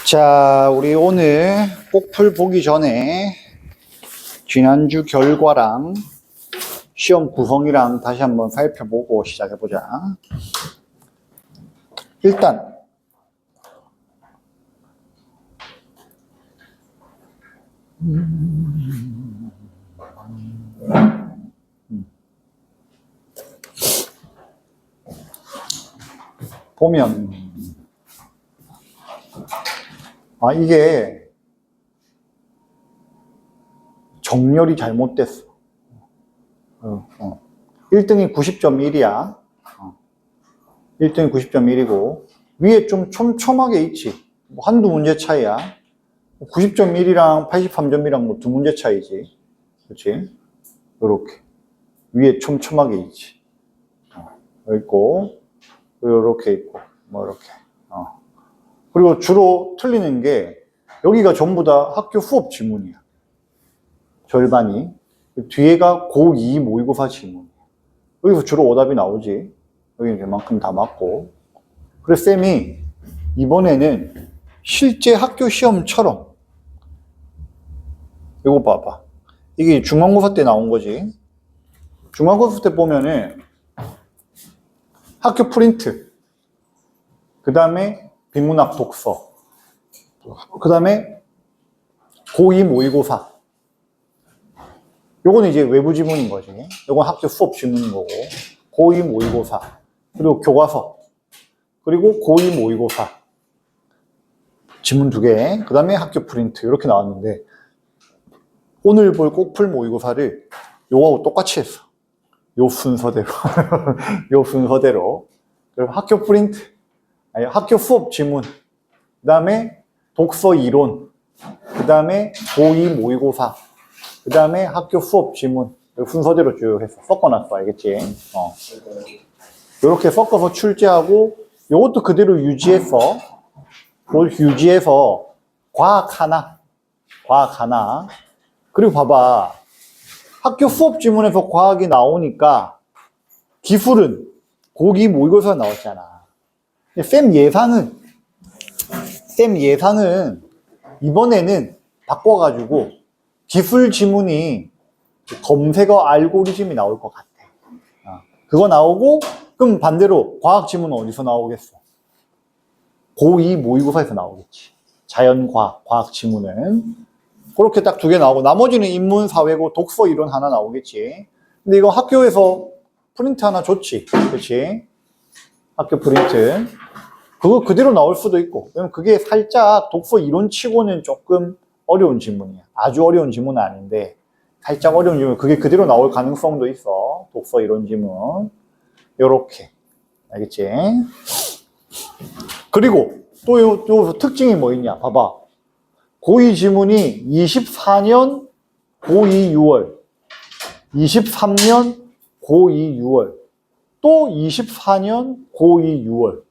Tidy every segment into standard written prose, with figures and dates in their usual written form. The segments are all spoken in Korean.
자, 우리 오늘 꼭풀 보기 전에 지난주 결과랑 시험 구성이랑 다시 한번 살펴보고 시작해보자. 일단 보면 이게 정렬이 잘못됐어. 1등이 90.1이야. 1등이 90.1이고 위에 좀 촘촘하게 있지. 뭐 한두 문제 차이야. 90.1이랑 83점이랑 뭐 두 문제 차이지. 그렇지? 요렇게 위에 촘촘하게 있지. 여기 있고 요렇게 있고 뭐 이렇게. 그리고 주로 틀리는 게 여기가 전부 다 학교 수업 지문이야. 절반이. 뒤에가 고2 모의고사 지문. 여기서 주로 오답이 나오지. 여기는 그만큼 다 맞고. 그래서 쌤이 이번에는 실제 학교 시험처럼 이거 봐봐. 이게 중간고사 때 나온 거지. 중간고사 때 보면은 학교 프린트, 그 다음에 비문학 독서, 그 다음에 고2 모의고사. 요거는 이제 외부 지문인 거지. 요건 학교 수업 지문인 거고. 고2 모의고사, 그리고 교과서, 그리고 고2 모의고사. 지문 2개, 그 다음에 학교 프린트. 이렇게 나왔는데, 오늘 볼 꼭풀 모의고사를 요거하고 똑같이 했어. 요 순서대로. 요 순서대로. 그리고 학교 프린트, 아니, 학교 수업 지문, 그 다음에 독서 이론, 그 다음에 고2 모의고사, 그 다음에 학교 수업 지문. 순서대로 쭉 해서 섞어놨어. 알겠지? 이렇게 섞어서 출제하고, 요것도 그대로 유지해서, 과학 하나. 그리고 봐봐. 학교 수업 지문에서 과학이 나오니까, 기술은 고2 모의고사 나왔잖아. 쌤 예상은 이번에는 바꿔가지고 기술 지문이 검색어 알고리즘이 나올 것 같아. 그거 나오고, 그럼 반대로 과학 지문은 어디서 나오겠어? 고2 모의고사에서 나오겠지. 자연과학, 과학 지문은. 그렇게 딱 2개 나오고, 나머지는 인문, 사회고, 독서, 이론 하나 나오겠지. 근데 이거 학교에서 프린트 하나 줬지. 그렇지? 학교 프린트. 그거 그대로 나올 수도 있고. 왜냐면 그게 살짝 독서 이론 치고는 조금 어려운 지문이야. 아주 어려운 지문은 아닌데, 살짝 어려운 지문, 그게 그대로 나올 가능성도 있어. 독서 이론 지문. 요렇게. 알겠지? 그리고 또 특징이 뭐 있냐? 봐봐. 고2 지문이 24년 고2 6월, 23년 고2 6월, 또 24년 고2 6월.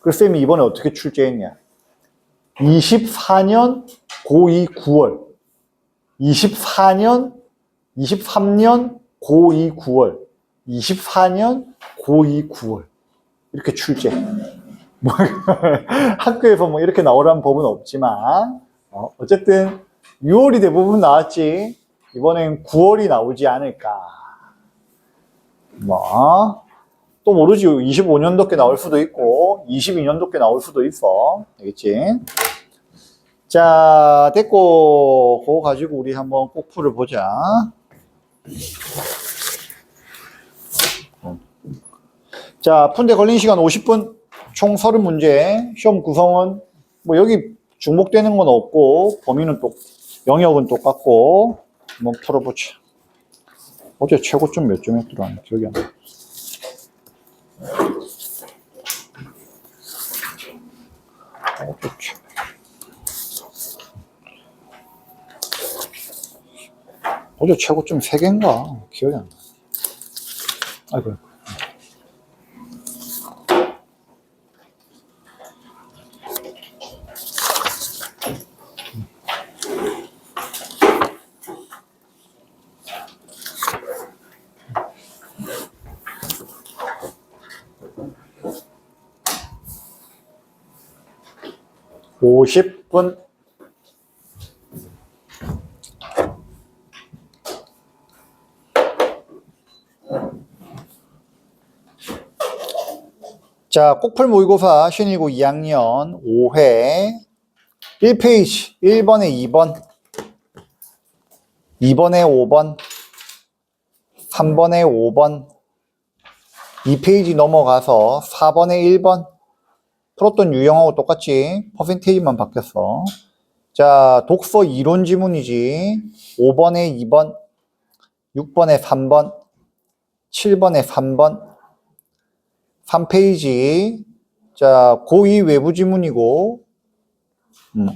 그래서 쌤이 이번에 어떻게 출제했냐? 24년 고2 9월, 23년 고2 9월, 24년 고2 9월. 이렇게 출제. 학교에서 뭐 이렇게 나오라는 법은 없지만, 어쨌든 6월이 대부분 나왔지. 이번엔 9월이 나오지 않을까. 또 모르지. 25년도 께 나올 수도 있고 22년도 께 나올 수도 있어. 알겠지? 자, 됐고, 그거 가지고 우리 한번 꼭풀을 보자. 자, 푼데 걸린 시간 50분, 총 30문제. 시험 구성은 뭐 여기 중복되는 건 없고 범위는 영역은 똑같고. 한번 풀어보자. 어제 최고점 몇 점이었더라? 기억이 안 나. 어제 최고점 3개인가? 기억이 안 나. 아이고. 50분. 자, 꼭풀 모의고사 신일고 2학년 5회 1페이지 1번에 2번, 2번에 5번, 3번에 5번, 2페이지 넘어가서 4번에 1번. 풀었던 유형하고 똑같지? 퍼센테이지만 바뀌었어. 자, 독서 이론 지문이지. 5번에 2번, 6번에 3번, 7번에 3번, 3페이지. 자, 고2 외부 지문이고,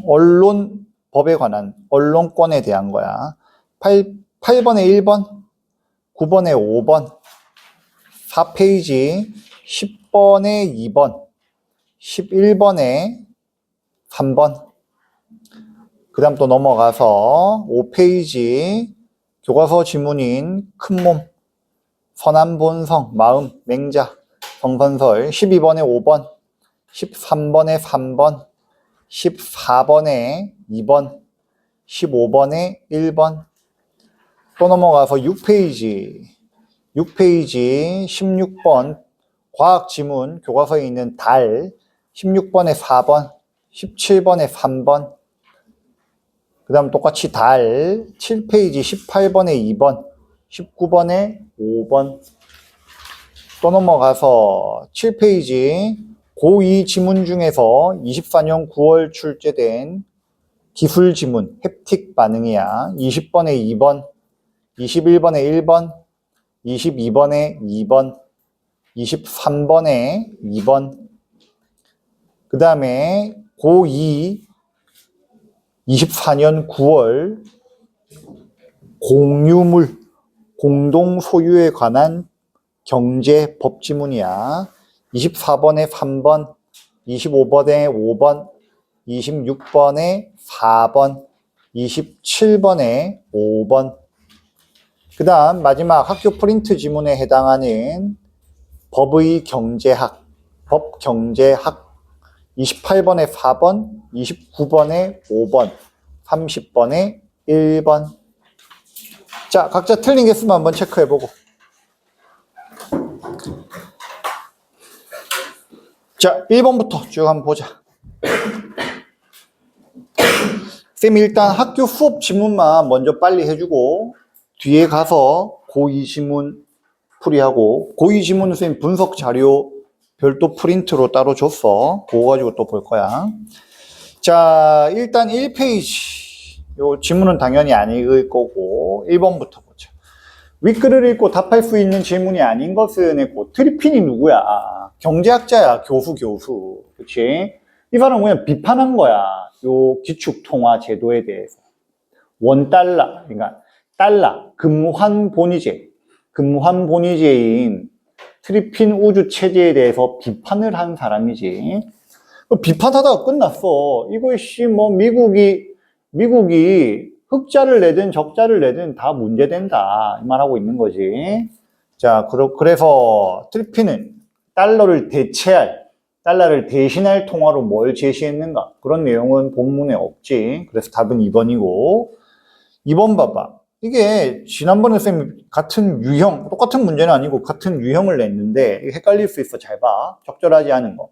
언론법에 관한, 언론권에 대한 거야. 8번에 1번, 9번에 5번, 4페이지, 10번에 2번, 11번에 3번. 그 다음 또 넘어가서 5페이지, 교과서 지문인 큰몸, 선한 본성, 마음, 맹자, 성선설. 12번에 5번, 13번에 3번, 14번에 2번, 15번에 1번. 또 넘어가서 6페이지, 16번, 과학 지문, 교과서에 있는 달, 16번에 4번, 17번에 3번, 그 다음 똑같이 달, 7페이지, 18번에 2번, 19번에 5번. 또 넘어가서 7페이지, 고2 지문 중에서 24년 9월 출제된 기술 지문, 햅틱 반응이야. 20번에 2번, 21번에 1번, 22번에 2번, 23번에 2번. 그 다음에 고2 24년 9월 공유물, 공동 소유에 관한 경제 법 지문이야. 24번에 3번, 25번에 5번, 26번에 4번, 27번에 5번. 그 다음 마지막 학교 프린트 지문에 해당하는 법의 경제학, 법 경제학. 28번에 4번, 29번에 5번, 30번에 1번. 자, 각자 틀린 개 수만 한번 체크해보고. 자, 1번부터 쭉 한번 보자. 쌤이 일단 학교 수업 지문만 먼저 빨리 해주고 뒤에 가서 고2 지문 풀이하고, 고2 지문은 쌤 분석 자료 별도 프린트로 따로 줬어. 그거 가지고 또 볼 거야. 자, 일단 1페이지. 요 지문은 당연히 안 읽을 거고 1번부터 보자. 윗글을 읽고 답할 수 있는 질문이 아닌 것은 했고, 트리핀이 누구야? 경제학자야. 교수. 그치? 이 사람은 그냥 비판한 거야. 요 기축통화 제도에 대해서. 원달러, 그러니까 달러, 금환본위제인 트리핀 우주 체제에 대해서 비판을 한 사람이지. 비판하다가 끝났어. 이것이 뭐 미국이 흑자를 내든 적자를 내든 다 문제된다, 이 말하고 있는 거지. 자, 그래서 트리핀은 달러를 대신할 통화로 뭘 제시했는가? 그런 내용은 본문에 없지. 그래서 답은 2번이고. 2번 봐봐. 이게 지난번에 쌤 같은 유형, 똑같은 문제는 아니고 같은 유형을 냈는데 헷갈릴 수 있어. 잘 봐. 적절하지 않은 거.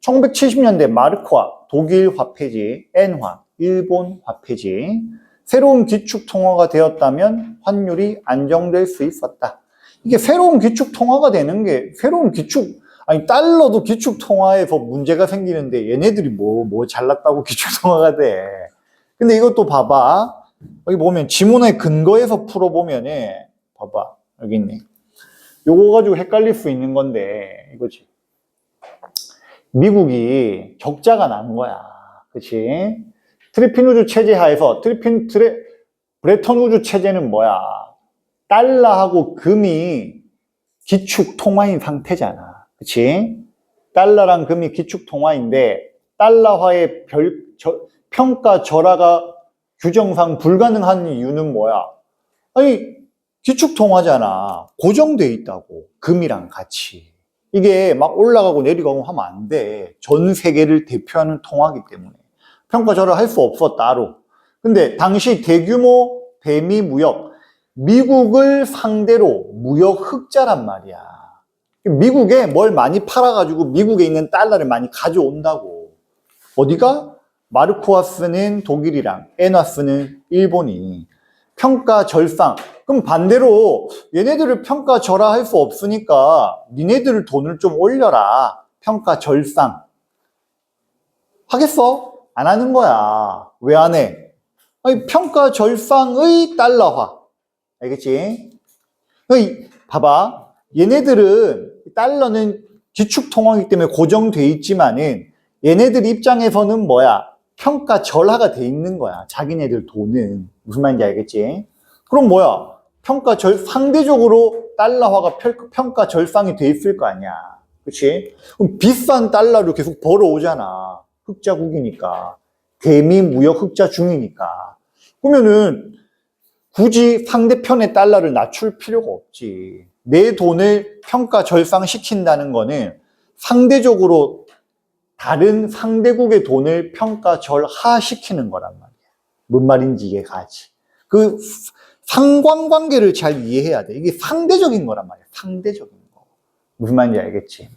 1970년대 마르크화, 독일 화폐지, 엔화, 일본 화폐지. 새로운 기축 통화가 되었다면 환율이 안정될 수 있었다. 이게 새로운 기축 통화가 되는 게, 달러도 기축 통화에서 문제가 생기는데 얘네들이 뭐 잘났다고 기축 통화가 돼. 근데 이것도 봐봐. 여기 보면 지문의 근거에서 풀어보면, 봐봐. 여기 있네. 요거 가지고 헷갈릴 수 있는 건데, 이거지. 미국이 적자가 난 거야. 그치? 트리핀 우주 체제 하에서, 브레턴 우주 체제는 뭐야? 달러하고 금이 기축 통화인 상태잖아. 그치? 달러랑 금이 기축 통화인데, 달러화의 평가 절하가 규정상 불가능한 이유는 뭐야? 아니, 기축 통화잖아. 고정돼 있다고. 금이랑 같이. 이게 막 올라가고 내려가고 하면 안 돼. 전 세계를 대표하는 통화이기 때문에. 평가 절하할 수 없어, 따로. 근데 당시 대규모 대미 무역, 미국을 상대로 무역 흑자란 말이야. 미국에 뭘 많이 팔아가지고 미국에 있는 달러를 많이 가져온다고. 어디가? 마르코아스는 독일이랑 에나스는 일본이. 평가 절상. 그럼 반대로 얘네들을 평가 절하할 수 없으니까 니네들 돈을 좀 올려라. 평가 절상. 하겠어? 안 하는 거야. 왜 안 해? 아니, 평가 절상의 달러화. 알겠지? 봐봐. 얘네들은 달러는 기축통화이기 때문에 고정돼 있지만은 얘네들 입장에서는 뭐야? 평가 절하가 돼 있는 거야. 자기네들 돈은. 무슨 말인지 알겠지? 그럼 뭐야? 상대적으로 달러화가 평가 절상이 돼 있을 거 아니야. 그치? 그럼 비싼 달러를 계속 벌어오잖아. 흑자국이니까. 대미 무역 흑자 중이니까. 그러면은 굳이 상대편의 달러를 낮출 필요가 없지. 내 돈을 평가 절상시킨다는 거는 상대적으로 다른 상대국의 돈을 평가 절하시키는 거란 말이야. 뭔 말인지 이해가지. 그 상관관계를 잘 이해해야 돼. 이게 상대적인 거란 말이야. 상대적인 거. 무슨 말인지 알겠지?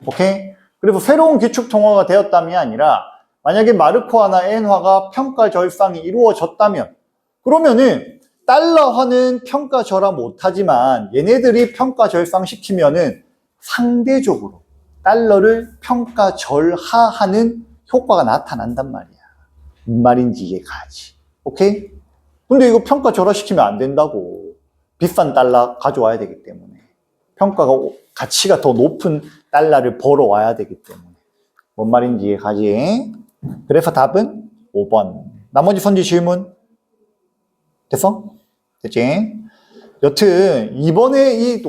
오케이? 그래서 새로운 기축통화가 되었다면 아니라 만약에 마르코화나 엔화가 평가 절상이 이루어졌다면 그러면은 달러화는 평가 절하 못하지만 얘네들이 평가 절상시키면은 상대적으로 달러를 평가 절하하는 효과가 나타난단 말이야. 무슨 말인지 이해가지. 오케이? 근데 이거 평가 절하시키면 안 된다고. 비싼 달러 가져와야 되기 때문에. 가치가 더 높은 달러를 벌어와야 되기 때문에. 뭔 말인지 이해가지? 그래서 답은 5번. 나머지 선지 질문. 됐어? 됐지? 여튼, 이번에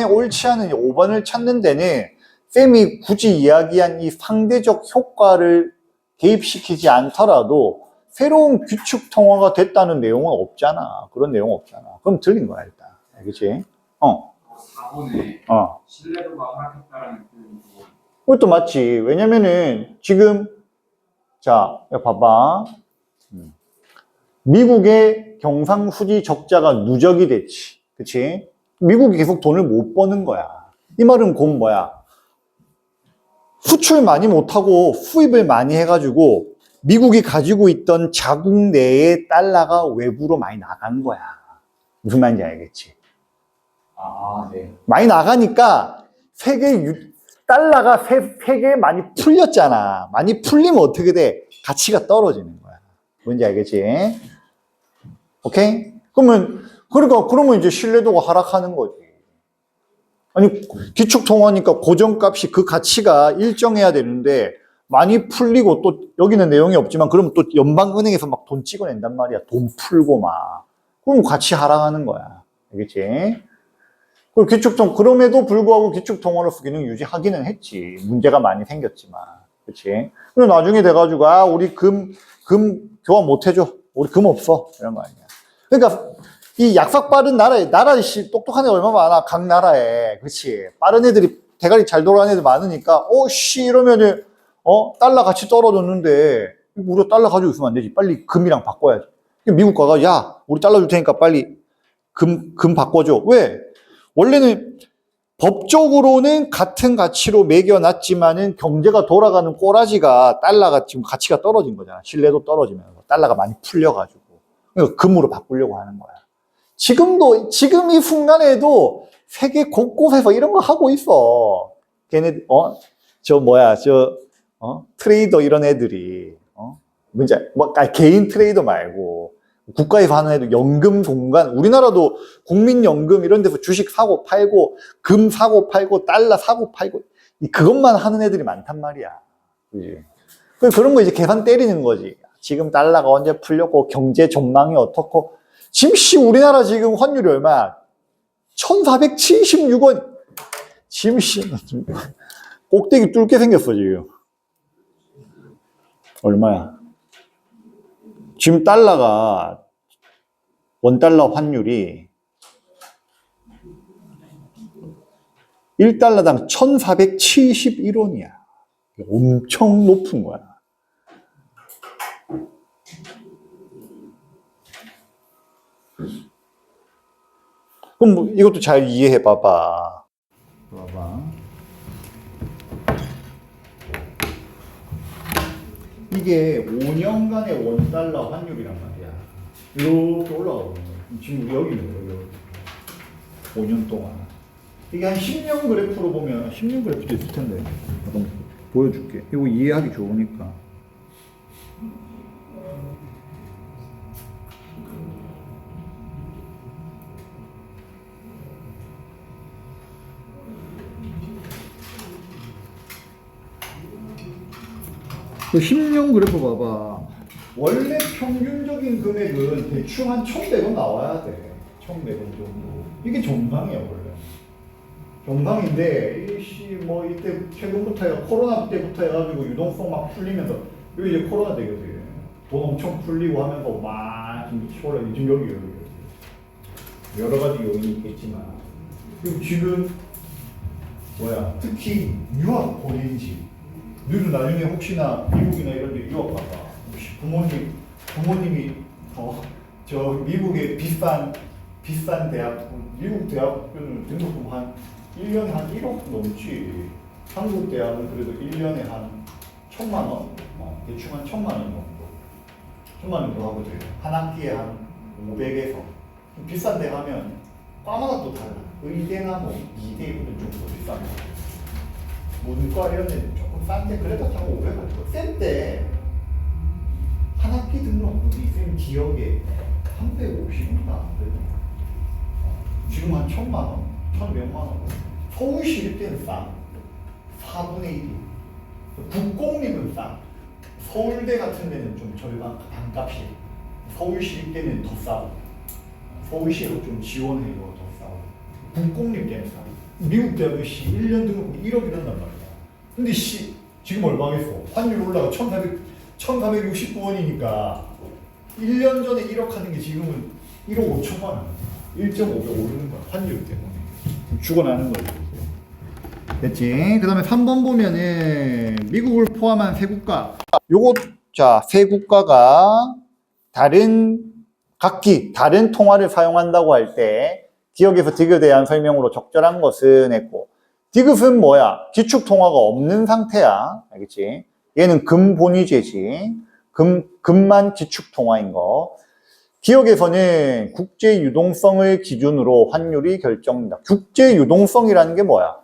옳지 않은 5번을 찾는 데는 쌤이 굳이 이야기한 이 상대적 효과를 대입시키지 않더라도 새로운 규칙 통화가 됐다는 내용은 없잖아. 그런 내용 없잖아. 그럼 틀린 거야, 일단. 알겠지? 4번에 신뢰도가 하락했다라는 표현이고. 그것도 맞지. 왜냐면은 지금 자, 봐봐. 미국의 경상수지 적자가 누적이 됐지. 그치? 미국이 계속 돈을 못 버는 거야. 이 말은 곧 뭐야? 수출 많이 못하고 수입을 많이 해가지고 미국이 가지고 있던 자국 내의 달러가 외부로 많이 나간 거야. 무슨 말인지 알겠지? 네. 많이 나가니까 달러가 세계에 많이 풀렸잖아. 많이 풀리면 어떻게 돼? 가치가 떨어지는 거야. 뭔지 알겠지? 오케이? 그러면 이제 신뢰도가 하락하는 거지. 아니, 기축통화니까 고정값이 그 가치가 일정해야 되는데, 많이 풀리고 또, 여기는 내용이 없지만, 그러면 또 연방은행에서 막 돈 찍어낸단 말이야. 돈 풀고 막. 그럼 가치 하락하는 거야. 알겠지? 그럼에도 불구하고 기축통화로서 기능 유지하기는 했지. 문제가 많이 생겼지만. 그치? 그리고 나중에 돼가지고, 우리 금 교환 못 해줘. 우리 금 없어. 이런 거 아니야. 그러니까, 이 약삭 빠른 나라에, 똑똑한 애 얼마나 많아. 각 나라에. 그치? 빠른 애들이, 대가리 잘 돌아가는 애들 많으니까, 이러면은, 달러 가치 떨어졌는데, 우리가 달러 가지고 있으면 안 되지. 빨리 금이랑 바꿔야지. 미국 가가, 야, 우리 달러 줄 테니까 빨리 금 바꿔줘. 왜? 원래는 법적으로는 같은 가치로 매겨놨지만은 경제가 돌아가는 꼬라지가 달러가 지금 가치가 떨어진 거잖아. 신뢰도 떨어지면서. 달러가 많이 풀려가지고. 그러니까 금으로 바꾸려고 하는 거야. 지금 이 순간에도 세계 곳곳에서 이런 거 하고 있어. 트레이더 이런 애들이, 개인 트레이더 말고, 국가에서 하는 애들 연금 공간, 우리나라도 국민연금 이런 데서 주식 사고 팔고, 금 사고 팔고, 달러 사고 팔고, 그것만 하는 애들이 많단 말이야. 그지? 그런 거 이제 계산 때리는 거지. 지금 달러가 언제 풀렸고, 경제 전망이 어떻고, 지금 우리나라 지금 환율이 얼마야? 1476원. 지금 꼭대기 뚫게 생겼어, 지금. 얼마야? 지금 원달러 환율이 1달러당 1471원이야. 엄청 높은 거야. 그럼 뭐 이것도 잘 이해해 봐봐. 봐봐. 이게 5년간의 원달러 환율이란 말이야. 이렇게 올라가고 있는 거야. 지금 우리 여기 있는 거야. 5년 동안. 이게 한 10년 그래프로 보면 10년 그래프도 있을 텐데. 한번 보여줄게. 이거 이해하기 좋으니까. 그 10년 그래프 봐봐. 원래 평균적인 금액은 대충 한 1,100원 나와야 돼. 1,100원 정도. 이게 정상이야, 원래. 정상인데, 뭐, 이때 최근부터, 코로나 때부터 해가지고 유동성 막 풀리면서, 이거 이제 코로나 되거든. 돈 엄청 풀리고 하면서 막, 지금 여기. 여러 가지 요인이 있겠지만. 그리고 지금, 특히 유학 보낸지. 너희도 나중에 혹시나 미국이나 이런 데 유학 가봐. 부모님이 저 미국의 비싼 대학, 미국 대학교는 등록금 한 1년에 한 1억 넘지. 한국 대학은 그래도 1년에 한 1,000만 원? 대충 한 1,000만 원 정도. 1,000만 원 정도 하거든. 한 학기에 한 500에서. 비싼 데 가면 과마다 또 달라. 의대나 뭐 이대 이런 쪽도 비싼 거. 문과 이런 데는 조금 싼데 그래도 한 500원 정도. 센데 한 학기 등록금이 쌤 기억에 350원도 안 되네. 지금 한 1,000만 원, 1,100만 원. 서울시립대는 싸. 4분의 1이. 국공립은 싸. 서울대 같은 데는 좀 절반 반값이. 서울시립대는 더 싸고. 서울시로 좀 지원해요 더 싸고. 국공립대는 싸. 미국 대학은 1년 등록금 1억 이런단 말이야. 근데 지금 얼마겠어? 환율 올라가 1,469원이니까 1년 전에 1억 하는 게 지금은 1억 5천만 원. 1.5배 오르는 거야. 환율 때문에. 죽어나는 거지. 됐지? 그 다음에 3번 보면은 미국을 포함한 세 국가. 세 국가가 각기 다른 통화를 사용한다고 할 때 기억에서 디귿에 대한 설명으로 적절한 것은 했고, 디귿은 뭐야? 기축 통화가 없는 상태야. 알겠지? 얘는 금본위제지. 금만 기축 통화인 거. 기억에서는 국제 유동성을 기준으로 환율이 결정된다. 국제 유동성이라는 게 뭐야?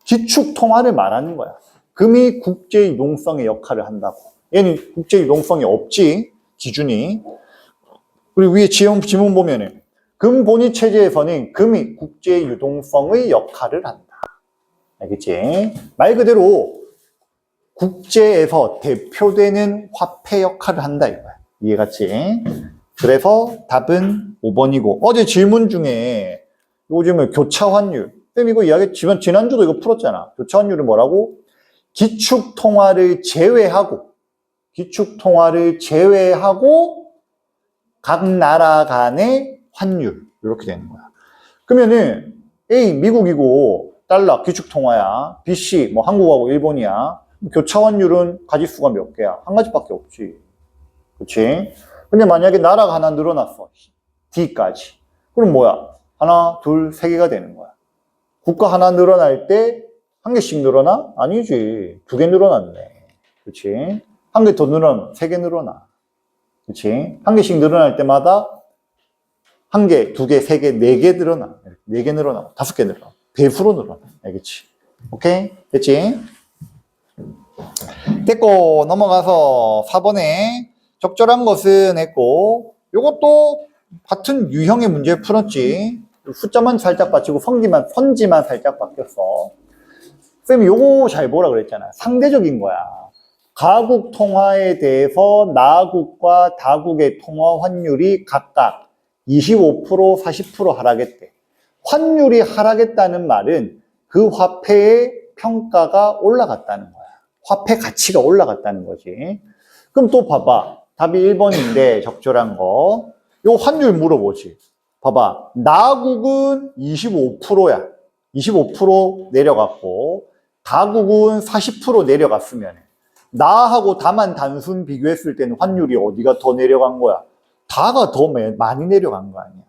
기축 통화를 말하는 거야. 금이 국제 유동성의 역할을 한다고. 얘는 국제 유동성이 없지, 기준이. 그리고 위에 지문 보면은 금본위 체제에서는 금이 국제 유동성의 역할을 한다. 알겠지? 말 그대로 국제에서 대표되는 화폐 역할을 한다 이거야. 이해갔지? 그래서 답은 5번이고, 어제 질문 중에 요즘은 교차 환율. 쌤 이거 이야기했지만 지난주도 이거 풀었잖아. 교차 환율은 뭐라고? 기축 통화를 제외하고 각 나라 간의 환율 이렇게 되는 거야. 그러면은 A 미국이고 달러 기축 통화야. B, C 뭐 한국하고 일본이야. 교차 환율은 가지수가 몇 개야? 한 가지밖에 없지. 그렇지? 근데 만약에 나라가 하나 늘어났어. D까지. 그럼 뭐야? 하나, 둘, 세 개가 되는 거야. 국가 하나 늘어날 때 한 개씩 늘어나? 아니지. 2개 늘어났네. 그렇지? 한 개 더 늘어나면 3개 늘어나. 그렇지? 한 개씩 늘어날 때마다 1개, 2개, 3개, 4개 늘어나. 4개 늘어나고 5개 늘어나. 배수로 늘어나. 알겠지? 오케이? 됐지? 됐고, 넘어가서 4번에 적절한 것은 했고, 요것도 같은 유형의 문제 풀었지. 숫자만 살짝 바치고 선지만 살짝 바뀌었어. 쌤이 요거 잘 보라 그랬잖아. 상대적인 거야. 가국 통화에 대해서 나국과 다국의 통화 환율이 각각 25%, 40% 하락했대. 환율이 하락했다는 말은 그 화폐의 평가가 올라갔다는 거야. 화폐 가치가 올라갔다는 거지. 그럼 또 봐봐. 답이 1번인데 적절한 거. 요 환율 물어보지. 봐봐. 나국은 25%야. 25% 내려갔고 다국은 40% 내려갔으면 나하고 다만 단순 비교했을 때는 환율이 어디가 더 내려간 거야? 다가 더 많이 내려간 거 아니야.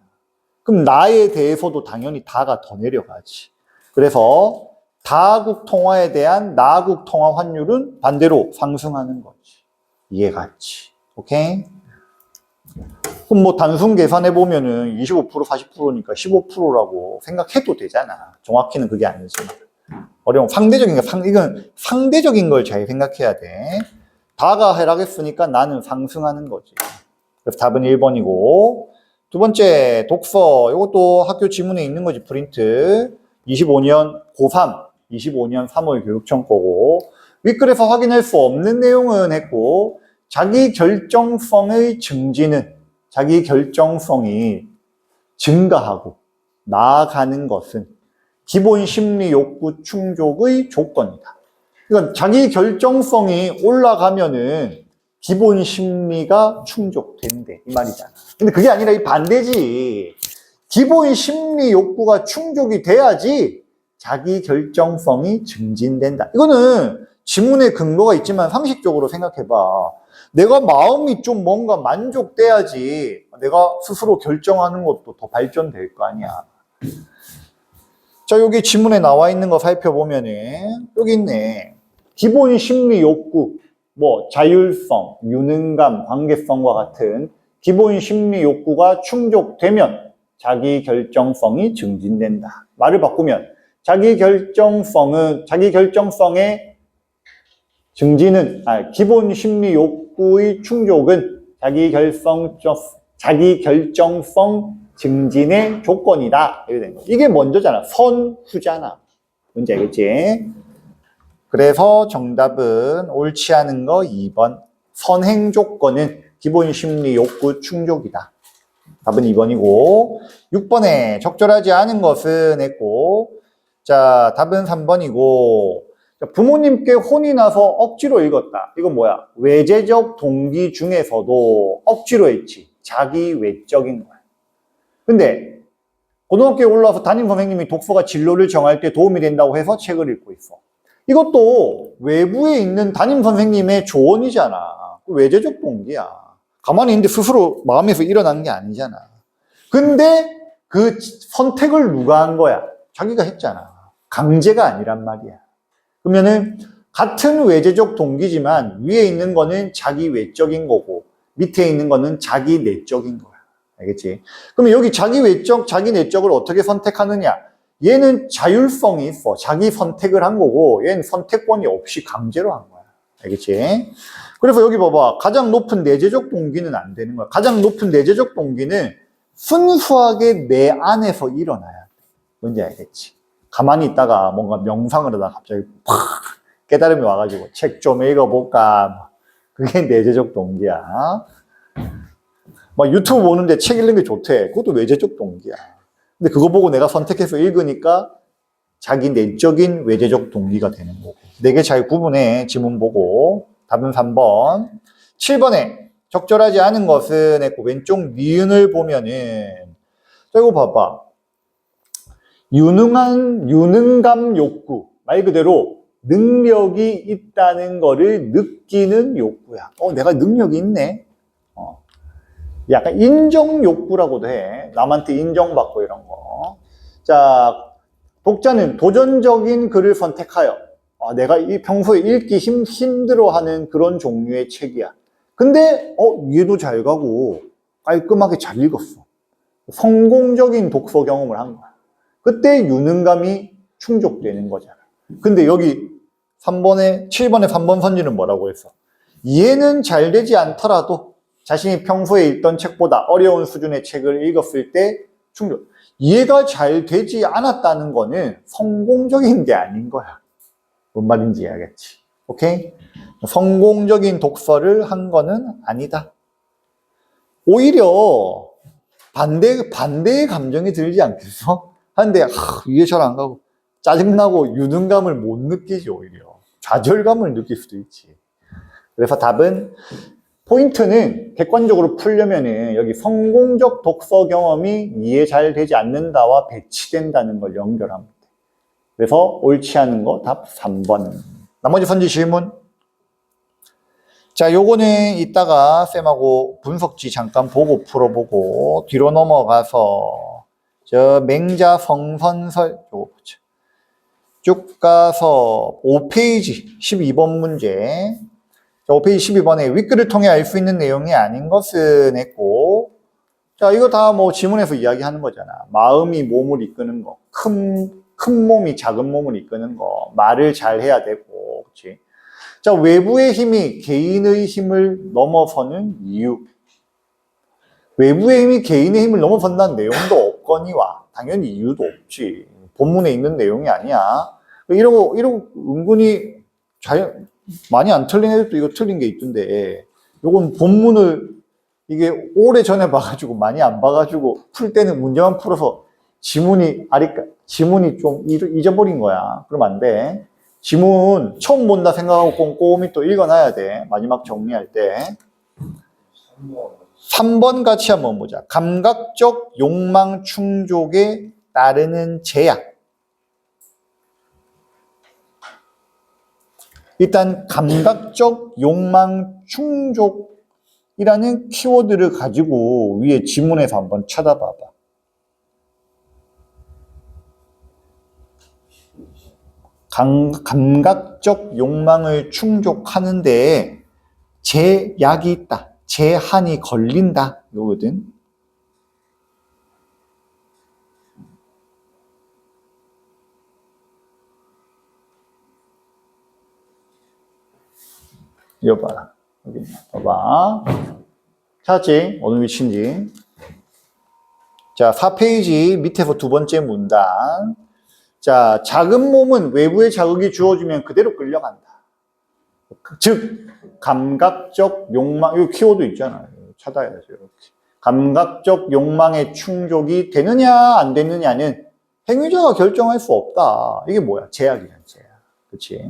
그럼 나에 대해서도 당연히 다가 더 내려가지. 그래서 다국 통화에 대한 나국 통화 환율은 반대로 상승하는 거지. 이해갔지? 오케이? 그럼 뭐 단순 계산해 보면은 25% 40%니까 15%라고 생각해도 되잖아. 정확히는 그게 아니지만. 어려운 상대적인 거, 이건 상대적인 걸 잘 생각해야 돼. 다가 하락했으니까 나는 상승하는 거지. 그래서 답은 1번이고. 두 번째, 독서. 이것도 학교 지문에 있는 거지, 프린트. 25년 고3, 25년 3월 교육청 거고. 윗글에서 확인할 수 없는 내용은 했고, 자기 결정성의 증진은 자기 결정성이 증가하고 나아가는 것은 기본 심리 욕구 충족의 조건이다. 그러니까 자기 결정성이 올라가면은 기본 심리가 충족된대. 이 말이잖아. 근데 그게 아니라 이 반대지. 기본 심리 욕구가 충족이 돼야지 자기 결정성이 증진된다. 이거는 지문에 근거가 있지만 상식적으로 생각해봐. 내가 마음이 좀 뭔가 만족돼야지 내가 스스로 결정하는 것도 더 발전될 거 아니야. 자, 여기 지문에 나와 있는 거 살펴보면은 여기 있네. 기본 심리 욕구, 뭐 자율성, 유능감, 관계성과 같은 기본 심리 욕구가 충족되면 자기 결정성이 증진된다. 말을 바꾸면 자기 결정성의 증진은, 기본 심리 욕구의 충족은 자기 결정성 증진의 조건이다. 이렇게 된 거. 이게 먼저잖아. 선후잖아. 뭔지 알겠지? 그래서 정답은 옳지 않은 거 2번. 선행 조건은 기본 심리 욕구 충족이다. 답은 2번이고, 6번에 적절하지 않은 것은 했고, 자, 답은 3번이고, 부모님께 혼이 나서 억지로 읽었다. 이건 뭐야? 외제적 동기 중에서도 억지로 했지. 자기 외적인 거야. 근데 고등학교에 올라와서 담임 선생님이 독서가 진로를 정할 때 도움이 된다고 해서 책을 읽고 있어. 이것도 외부에 있는 담임 선생님의 조언이잖아. 외제적 동기야. 가만히 있는데 스스로 마음에서 일어난 게 아니잖아. 근데 그 선택을 누가 한 거야? 자기가 했잖아. 강제가 아니란 말이야. 그러면은 같은 외제적 동기지만 위에 있는 거는 자기 외적인 거고 밑에 있는 거는 자기 내적인 거야. 알겠지? 그러면 여기 자기 외적, 자기 내적을 어떻게 선택하느냐? 얘는 자율성이 있어. 자기 선택을 한 거고 얘는 선택권이 없이 강제로 한 거야. 알겠지? 그래서 여기 봐봐. 가장 높은 내재적 동기는 안 되는 거야. 가장 높은 내재적 동기는 순수하게 내 안에서 일어나야 돼. 뭔지 알겠지? 가만히 있다가 뭔가 명상을 하다가 갑자기 팍 깨달음이 와가지고 책 좀 읽어볼까. 그게 내재적 동기야. 막 유튜브 보는데 책 읽는 게 좋대. 그것도 외재적 동기야. 근데 그거 보고 내가 선택해서 읽으니까 자기 내적인 외재적 동기가 되는 거고. 4개 잘 구분해. 지문 보고. 답은 3번. 7번에 적절하지 않은 것은 했고 왼쪽 니은을 보면은 자, 이거 봐봐. 유능감 욕구. 말 그대로 능력이 있다는 거를 느끼는 욕구야. 내가 능력이 있네. 약간 인정 욕구라고도 해. 남한테 인정받고 이런 거. 자, 독자는 도전적인 글을 선택하여 내가 평소에 읽기 힘들어하는 그런 종류의 책이야. 근데 이해도 잘 가고 깔끔하게 잘 읽었어. 성공적인 독서 경험을 한 거야. 그때 유능감이 충족되는 거잖아. 근데 여기 7번의 3번 선지는 뭐라고 했어? 이해는 잘 되지 않더라도 자신이 평소에 읽던 책보다 어려운 수준의 책을 읽었을 때 충족. 이해가 잘 되지 않았다는 거는 성공적인 게 아닌 거야. 뭔 말인지 이해하겠지? 오케이? 성공적인 독서를 한 거는 아니다. 오히려 반대의 감정이 들지 않겠어? 한데 이해 잘 안 가고 짜증나고 유능감을 못 느끼지. 오히려 좌절감을 느낄 수도 있지. 그래서 답은 포인트는 객관적으로 풀려면은 여기 성공적 독서 경험이 이해 잘 되지 않는다와 배치된다는 걸 연결하면 돼. 그래서 옳지 않은 거 답 3번. 나머지 선지 질문. 자, 요거는 이따가 쌤하고 분석지 잠깐 보고 풀어보고 뒤로 넘어가서 저 맹자 성선설 요거 보자. 쭉 가서 5페이지 12번 문제. 5페이지 12번에 윗글을 통해 알 수 있는 내용이 아닌 것은 했고, 자, 이거 다 뭐 지문에서 이야기하는 거잖아. 마음이 몸을 이끄는 거, 큰 몸이 작은 몸을 이끄는 거, 말을 잘 해야 되고, 그치? 자, 외부의 힘이 개인의 힘을 넘어서는 이유. 외부의 힘이 개인의 힘을 넘어선다는 내용도 없거니와, 당연히 이유도 없지. 본문에 있는 내용이 아니야. 이러고 은근히 많이 안 틀린 애들도 이거 틀린 게 있던데, 요건 본문을 이게 오래 전에 봐가지고 많이 안 봐가지고 풀 때는 문제만 풀어서 지문이 좀 잊어버린 거야. 그러면 안 돼. 지문 처음 본다 생각하고 꼼꼼히 또 읽어놔야 돼. 마지막 정리할 때. 3번 같이 한번 보자. 감각적 욕망 충족에 따르는 제약. 일단 감각적 욕망 충족이라는 키워드를 가지고 위에 지문에서 한번 찾아봐봐. 감각적 욕망을 충족하는데 제약이 있다. 제한이 걸린다. 이거거든. 이거 봐라. 여기 봐봐. 찾았지? 어느 위치인지. 자, 4페이지 밑에서 두 번째 문단. 자, 작은 몸은 외부의 자극이 주어지면 그대로 끌려간다. 즉, 감각적 욕망, 이 키워드 있잖아요. 찾아야죠, 이렇게. 감각적 욕망의 충족이 되느냐, 안 되느냐는 행위자가 결정할 수 없다. 이게 뭐야? 제약이야, 제약. 그치?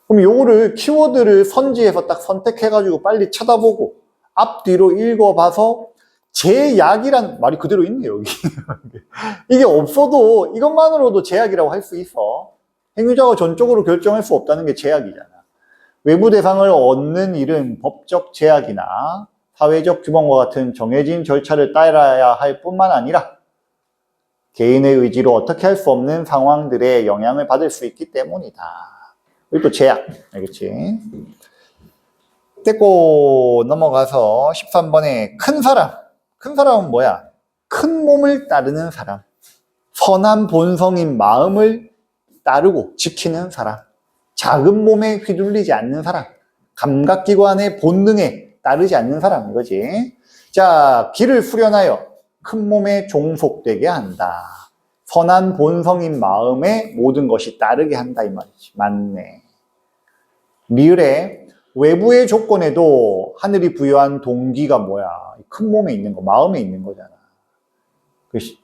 그럼 요거를 키워드를 선지해서 딱 선택해가지고 빨리 쳐다보고 앞뒤로 읽어봐서 제약이란 말이 그대로 있네, 여기. 이게 없어도 이것만으로도 제약이라고 할 수 있어. 행위자가 전적으로 결정할 수 없다는 게 제약이잖아. 외부 대상을 얻는 일은 법적 제약이나 사회적 규범과 같은 정해진 절차를 따라야 할 뿐만 아니라 개인의 의지로 어떻게 할 수 없는 상황들에 영향을 받을 수 있기 때문이다. 여기 또 제약, 알겠지? 떼고 넘어가서 13번에 큰 사람. 큰 사람은 뭐야? 큰 몸을 따르는 사람. 선한 본성인 마음을 따르고 지키는 사람. 작은 몸에 휘둘리지 않는 사람. 감각기관의 본능에 따르지 않는 사람, 이거지. 자, 길을 수련하여 큰 몸에 종속되게 한다. 선한 본성인 마음에 모든 것이 따르게 한다, 이 말이지. 맞네. 리을에 외부의 조건에도 하늘이 부여한 동기가 뭐야? 큰 몸에 있는 거, 마음에 있는 거잖아.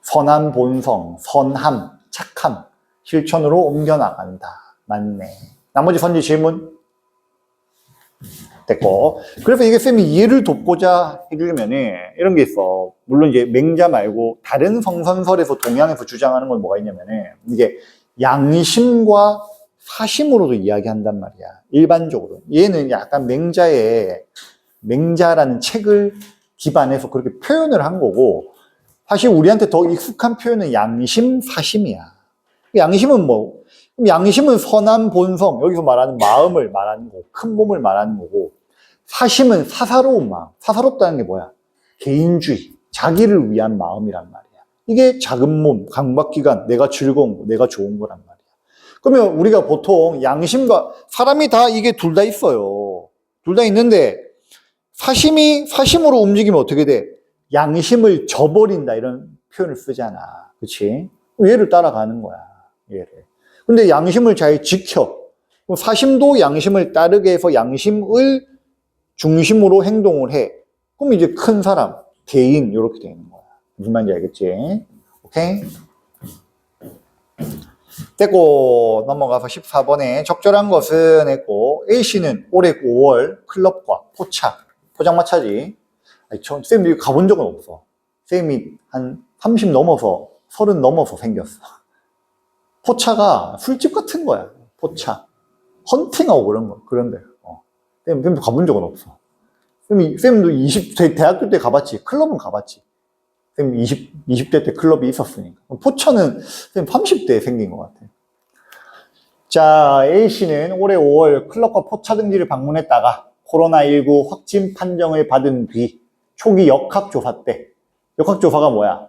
선한 본성, 선함, 착함, 실천으로 옮겨나간다. 맞네. 나머지 선지 질문? 됐고. 그래서 이게 쌤이 이해를 돕고자 해주려면 이런 게 있어. 물론 이제 맹자 말고 다른 성선설에서 동양에서 주장하는 건 뭐가 있냐면 이게 양심과 사심으로도 이야기한단 말이야. 일반적으로. 얘는 약간 맹자라는 책을 기반해서 그렇게 표현을 한 거고, 사실 우리한테 더 익숙한 표현은 양심, 사심이야. 양심은 뭐? 양심은 선한 본성, 여기서 말하는 마음을 말하는 거고, 큰 몸을 말하는 거고, 사심은 사사로운 마음. 사사롭다는 게 뭐야? 개인주의, 자기를 위한 마음이란 말이야. 이게 작은 몸, 감각기관, 내가 즐거운 거, 내가 좋은 거란 말이야. 그러면 우리가 보통 양심과, 사람이 다 이게 둘 다 있어요. 둘 다 있는데, 사심으로 움직이면 어떻게 돼? 양심을 저버린다, 이런 표현을 쓰잖아. 그치? 얘를 따라가는 거야. 얘를. 근데 양심을 잘 지켜. 사심도 양심을 따르게 해서 양심을 중심으로 행동을 해. 그럼 이제 큰 사람, 개인, 이렇게 되는 거야. 무슨 말인지 알겠지? 오케이? 됐고, 넘어가서 14번에 적절한 것은 했고, A씨는 올해 5월 클럽과 포장마차지. 쌤이 가본 적은 없어. 쌤이 한 30 넘어서, 30 넘어서 생겼어. 포차가 술집 같은 거야. 포차. 헌팅하고 그런데. 쌤도 가본 적은 없어. 쌤도 대학교 때 가봤지. 클럽은 가봤지. 선생님 20대 때 클럽이 있었으니까. 포천은 선생님 30대에 생긴 것 같아요. 자, A씨는 올해 5월 클럽과 포차 등지를 방문했다가 코로나19 확진 판정을 받은 뒤 초기 역학조사 때, 역학조사가 뭐야?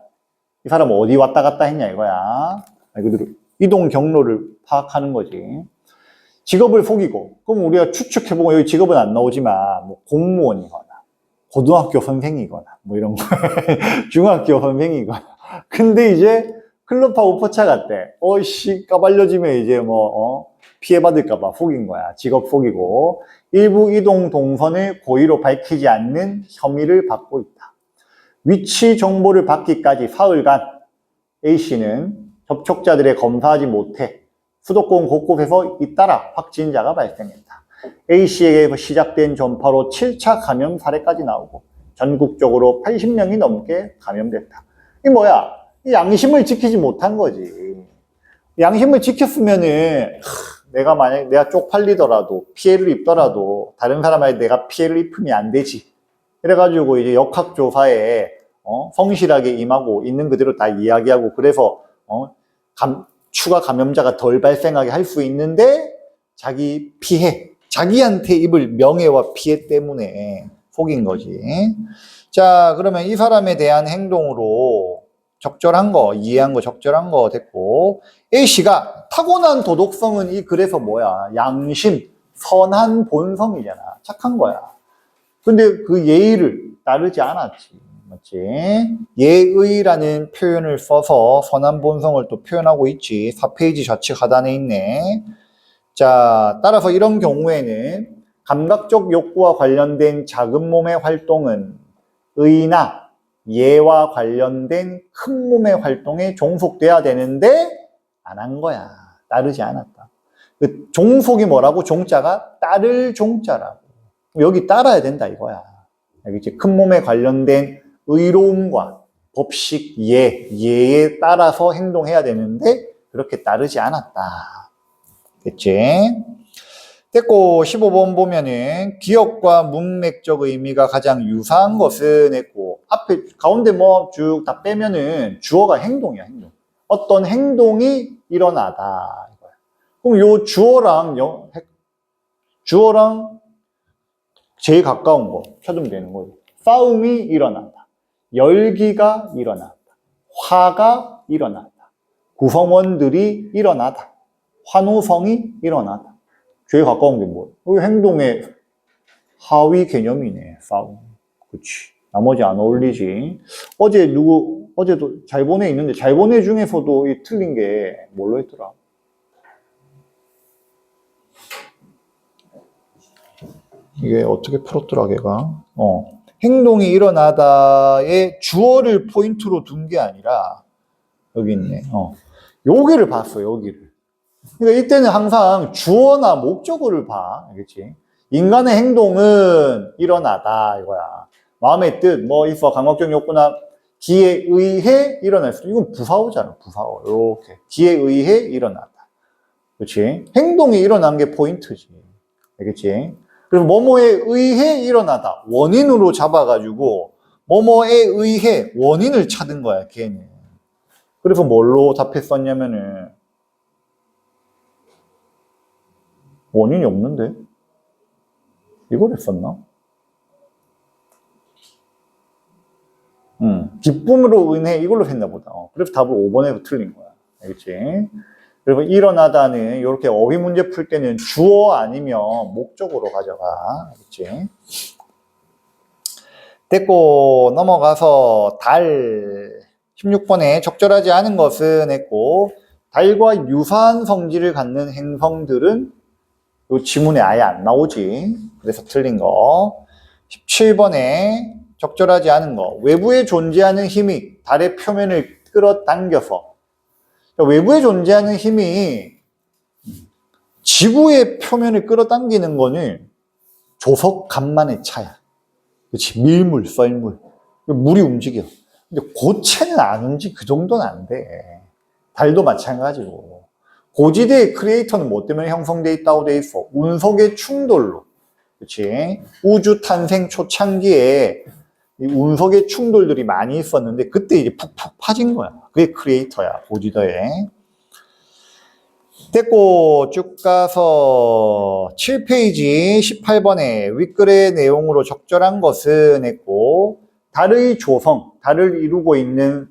이 사람 어디 왔다 갔다 했냐 이거야. 말 그대로 이동 경로를 파악하는 거지. 직업을 속이고, 그럼 우리가 추측해보고 여기 직업은 안 나오지만 뭐 공무원이거나 고등학교 선생이거나 뭐 이런 거 중학교 선생이거나. 근데 이제 클럽하고 포차 갔대. 어이씨 까발려지면 이제 피해받을까봐 속인 거야. 직업 속이고 일부 이동 동선을 고의로 밝히지 않는 혐의를 받고 있다. 위치 정보를 받기까지 사흘간 A씨는 접촉자들의 검사하지 못해 수도권 곳곳에서 잇따라 확진자가 발생했다. A씨에게 시작된 전파로 7차 감염 사례까지 나오고 전국적으로 80명이 넘게 감염됐다. 이 뭐야? 이 양심을 지키지 못한 거지. 양심을 지켰으면은 내가 만약에 내가 쪽팔리더라도 피해를 입더라도 다른 사람한테 내가 피해를 입히면 안 되지. 그래가지고 이제 역학조사에 성실하게 임하고 있는 그대로 다 이야기하고 그래서 추가 감염자가 덜 발생하게 할 수 있는데 자기 피해, 자기한테 입을 명예와 피해 때문에 속인 거지. 자, 그러면 이 사람에 대한 행동으로 적절한 거, 이해한 거 적절한 거 됐고, A씨가 타고난 도덕성은 이 그래서 뭐야? 양심, 선한 본성이잖아. 착한 거야. 근데 그 예의를 따르지 않았지. 맞지? 예의라는 표현을 써서 선한 본성을 또 표현하고 있지. 4페이지 좌측 하단에 있네. 자, 따라서 이런 경우에는 감각적 욕구와 관련된 작은 몸의 활동은 의나 예와 관련된 큰 몸의 활동에 종속돼야 되는데 안 한 거야. 따르지 않았다. 그 종속이 뭐라고? 종자가 따를 종자라고. 여기 따라야 된다 이거야. 알겠지? 큰 몸에 관련된 의로움과 법식, 예에 따라서 행동해야 되는데 그렇게 따르지 않았다. 됐지? 됐고 15번 보면은 기억과 문맥적 의미가 가장 유사한 것은 했고 앞에 가운데 뭐 쭉 다 빼면은 주어가 행동이야. 행동. 어떤 행동이 일어나다 이거야. 그럼 요 주어랑 제일 가까운 거 찾으면 되는 거예요. 싸움이 일어난다. 열기가 일어난다. 화가 일어난다. 구성원들이 일어나다. 환호성이 일어나다. 제일 가까운 게 뭐예요? 이 행동의 하위 개념이네. 싸움. 그치. 나머지 안 어울리지. 어제도 잘 보내 있는데 잘 보내 중에서도 이 틀린 게 뭘로 했더라? 이게 어떻게 풀었더라, 걔가? 행동이 일어나다의 주어를 포인트로 둔 게 아니라, 여기 있네. 여기를 봤어, 여기를. 그러니까 이때는 항상 주어나 목적어를 봐. 알겠지? 인간의 행동은 일어나다, 이거야. 마음의 뜻, 뭐 있어, 감각적 욕구나 기에 의해 일어날 수. 이건 부사어잖아, 부사어. 이렇게. 기에 의해 일어나다. 그렇지? 행동이 일어난 게 포인트지. 알겠지? 그래서 뭐뭐에 의해 일어나다. 원인으로 잡아가지고 뭐뭐에 의해 원인을 찾은 거야, 걔는. 그래서 뭘로 답했었냐면은 원인이 없는데? 이걸 했었나? 기쁨으로 인해 이걸로 했나 보다. 그래서 답을 5번에서 틀린 거야. 알겠지? 그리고 일어나다는 이렇게 어휘 문제 풀 때는 주어 아니면 목적으로 가져가. 알겠지? 됐고 넘어가서 달 16번에 적절하지 않은 것은 했고 달과 유사한 성질을 갖는 행성들은 이 지문에 아예 안 나오지. 그래서 틀린 거. 17번에 적절하지 않은 거. 외부에 존재하는 힘이 달의 표면을 끌어당겨서. 외부에 존재하는 힘이 지구의 표면을 끌어당기는 거는 조석간만의 차야. 그렇지. 밀물, 썰물. 물이 움직여. 근데 고체는 안 움직여. 그 정도는 안 돼. 달도 마찬가지고. 고지대의 크리에이터는 뭐 때문에 형성돼 있다고 돼 있어? 운석의 충돌로. 그렇지. 우주 탄생 초창기에 이 운석의 충돌들이 많이 있었는데 그때 이제 푹푹 파진 거야. 그게 크리에이터야, 보지더에. 됐고 쭉 가서 7페이지 18번에 윗글의 내용으로 적절한 것은 했고, 달의 조성, 달을 이루고 있는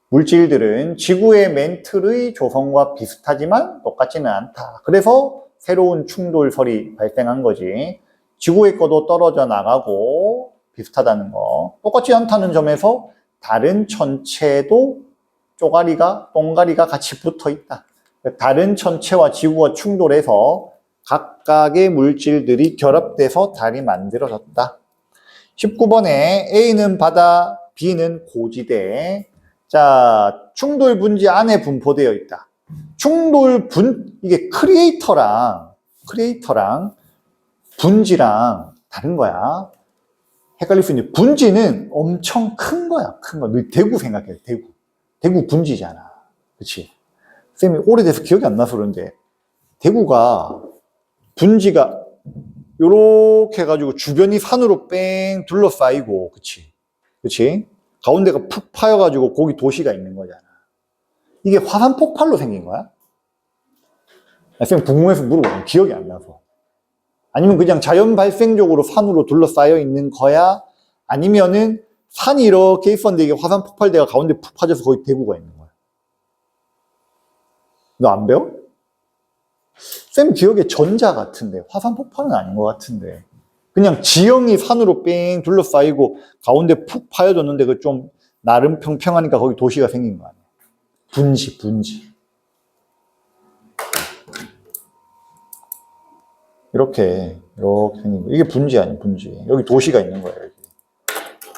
물질들은 지구의 멘틀의 조성과 비슷하지만 똑같지는 않다. 그래서 새로운 충돌설이 발생한 거지. 지구의 거도 떨어져 나가고 비슷하다는 거. 똑같지 않다는 점에서 다른 천체도 똥가리가 같이 붙어 있다. 다른 천체와 지구가 충돌해서 각각의 물질들이 결합돼서 달이 만들어졌다. 19번에 A는 바다, B는 고지대. 자, 충돌 분지 안에 분포되어 있다. 이게 크리에이터랑 분지랑 다른 거야. 헷갈릴 수 있는데, 분지는 엄청 큰 거야, 큰 거. 너 대구 생각해, 대구. 대구 분지잖아. 그치? 쌤이 오래돼서 기억이 안 나서 그런데, 대구가, 분지가, 요렇게 해가지고 주변이 산으로 뺑 둘러싸이고, 그치? 그치? 가운데가 푹 파여가지고 거기 도시가 있는 거잖아. 이게 화산 폭발로 생긴 거야? 쌤 궁금해서 물어봐. 기억이 안 나서. 아니면 그냥 자연 발생적으로 산으로 둘러싸여 있는 거야? 아니면은 산이 이렇게 있었는데 이게 화산 폭발대가 가운데 푹 파져서 거기 대구가 있는 거야? 너 안 배워? 쌤 기억에 전자 같은데 화산 폭발은 아닌 것 같은데 그냥 지형이 산으로 뺑 둘러싸이고 가운데 푹 파여졌는데 그 좀 나름 평평하니까 거기 도시가 생긴 거 아니야? 분지. 이렇게 생긴 거. 이게 분지 아니야, 분지. 여기 도시가 있는 거야, 여기.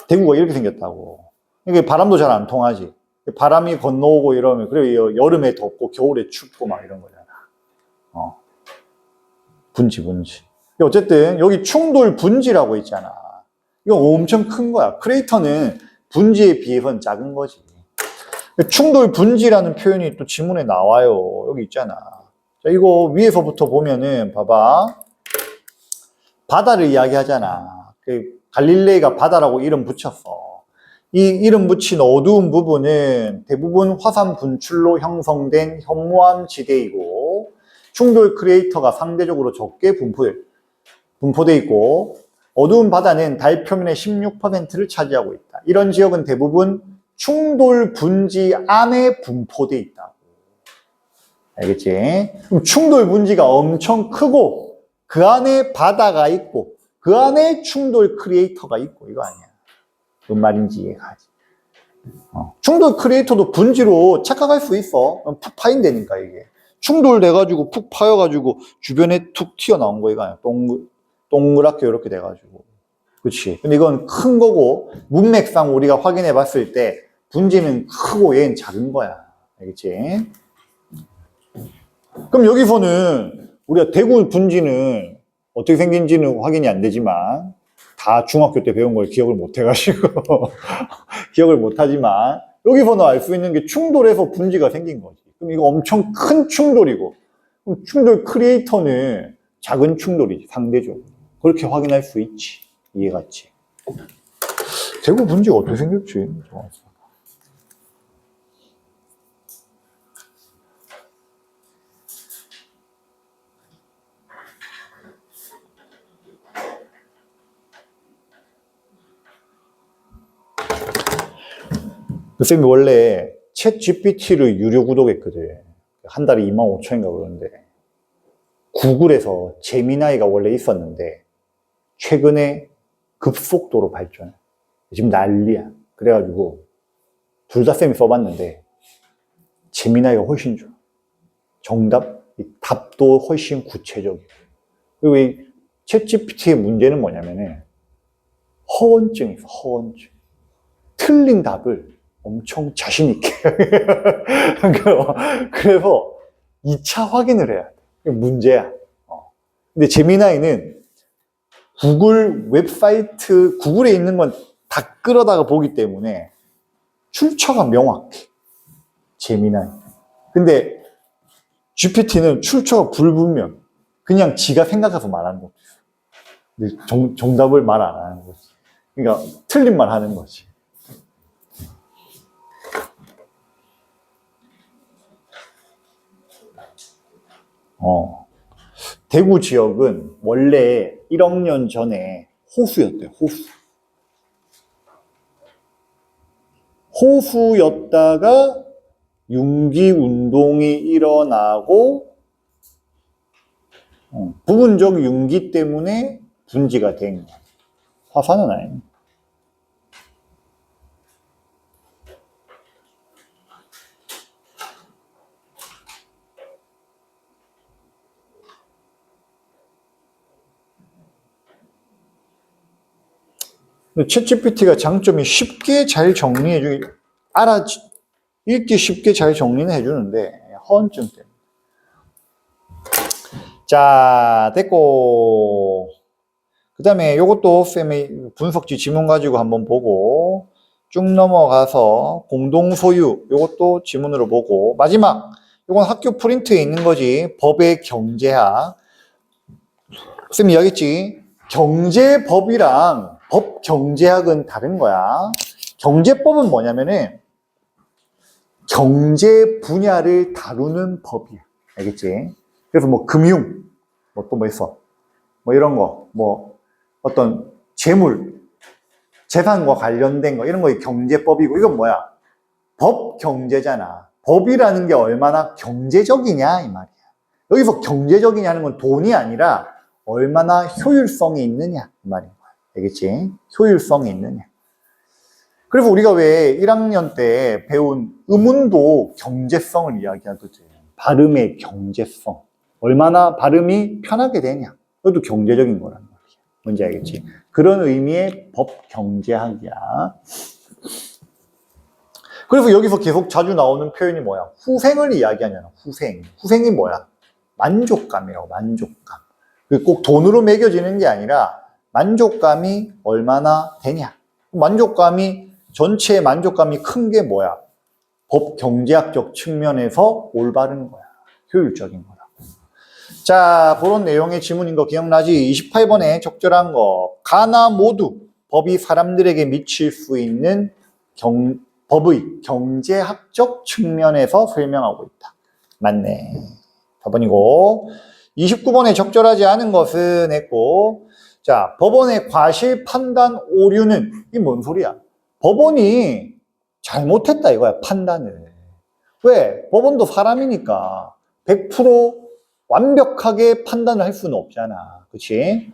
대구가 이렇게 생겼다고. 이게 바람도 잘 안 통하지. 바람이 건너오고 이러면, 그래, 여름에 덥고 겨울에 춥고 막 이런 거잖아. 분지. 어쨌든, 여기 충돌 분지라고 있잖아. 이건 엄청 큰 거야. 크레이터는 분지에 비해서는 작은 거지. 충돌 분지라는 표현이 또 지문에 나와요. 여기 있잖아. 자, 이거 위에서부터 보면은, 봐봐. 바다를 이야기하잖아. 갈릴레이가 바다라고 이름 붙였어. 이 이름 붙인 어두운 부분은 대부분 화산 분출로 형성된 현무암 지대이고, 충돌 크레이터가 상대적으로 적게 분포돼 있고, 어두운 바다는 달 표면의 16%를 차지하고 있다. 이런 지역은 대부분 충돌 분지 안에 분포돼 있다고. 알겠지? 그럼 충돌 분지가 엄청 크고 그 안에 바다가 있고 그 안에 충돌 크리에이터가 있고 이거 아니야. 뭔 말인지 이해가지. 충돌 크리에이터도 분지로 착각할 수 있어. 푹 파인다니까 이게. 충돌돼가지고 푹 파여가지고 주변에 툭 튀어나온 거 이거 아니야. 동그랗게 이렇게 돼가지고. 그치. 근데 이건 큰 거고 문맥상 우리가 확인해 봤을 때 분지는 크고 얘는 작은 거야. 알겠지? 그럼 여기서는 우리가 대구 분지는 어떻게 생긴지는 확인이 안 되지만 다 중학교 때 배운 걸 기억을 못 해가지고 기억을 못 하지만 여기서는 알 수 있는 게 충돌해서 분지가 생긴 거지. 그럼 이거 엄청 큰 충돌이고 그럼 충돌 크리에이터는 작은 충돌이지 상대적으로. 그렇게 확인할 수 있지. 이해갔지? 대구 분지가 어떻게 생겼지? 쌤이 원래 챗 GPT를 유료 구독했거든. 한 달에 25,000원인가 그러는데 구글에서 제미나이가 원래 있었는데 최근에 급속도로 발전해. 지금 난리야. 그래가지고 둘 다 쌤이 써봤는데 제미나이가 훨씬 좋아. 답도 훨씬 구체적이고. 그리고 이 챗 GPT의 문제는 뭐냐면은 허언증이 있어. 허언증. 틀린 답을 엄청 자신있게. 그래서 2차 확인을 해야 돼. 그게 문제야. 근데 제미나이는 구글 웹사이트, 구글에 있는 건 다 끌어다가 보기 때문에 출처가 명확해. 제미나이. 근데 GPT는 출처가 불분명. 그냥 지가 생각해서 말하는 것도 있어. 근데 정답을 말 안 하는 거지. 그러니까 틀린 말 하는 거지. 대구 지역은 원래 1억 년 전에 호수였대요, 호수. 호수였다가 융기 운동이 일어나고 부분적 융기 때문에 분지가 된 거야. 화산은 아니에요. 챗GPT가 장점이 쉽게 잘 정리해주기, 읽기 쉽게 잘 정리는 해주는데, 허언증 때문에. 자, 됐고. 그 다음에 요것도 쌤의 분석지 지문 가지고 한번 보고, 쭉 넘어가서 공동소유, 요것도 지문으로 보고, 마지막, 요건 학교 프린트에 있는 거지. 법의 경제학. 쌤이 이야기했지. 경제법이랑 법 경제학은 다른 거야. 경제법은 뭐냐면은 경제 분야를 다루는 법이야. 알겠지? 그래서 뭐 금융, 뭐 또 뭐 있어? 뭐 이런 거, 뭐 어떤 재물, 재산과 관련된 거 이런 거 경제법이고 이건 뭐야? 법 경제잖아. 법이라는 게 얼마나 경제적이냐 이 말이야. 여기서 경제적이냐는 건 돈이 아니라 얼마나 효율성이 있느냐 이 말인 거야. 알겠지? 효율성이 있느냐. 그래서 우리가 왜 1학년 때 배운 의문도 경제성을 이야기하거든. 발음의 경제성. 얼마나 발음이 편하게 되냐. 그것도 경제적인 거란 말이야. 뭔지 알겠지? 그런 의미의 법 경제학이야. 그래서 여기서 계속 자주 나오는 표현이 뭐야? 후생을 이야기하잖아. 후생. 후생이 뭐야? 만족감이라고, 만족감. 꼭 돈으로 매겨지는 게 아니라 만족감이 얼마나 되냐. 만족감이, 전체의 만족감이 큰 게 뭐야? 법 경제학적 측면에서 올바른 거야. 효율적인 거라고. 자, 그런 내용의 지문인 거 기억나지? 28번에 적절한 거. 가나 모두 법이 사람들에게 미칠 수 있는 법의 경제학적 측면에서 설명하고 있다. 맞네. 4번이고. 29번에 적절하지 않은 것은 했고, 자, 법원의 과실 판단 오류는 이게 뭔 소리야? 법원이 잘못했다 이거야, 판단을. 왜? 법원도 사람이니까 100% 완벽하게 판단을 할 수는 없잖아. 그치?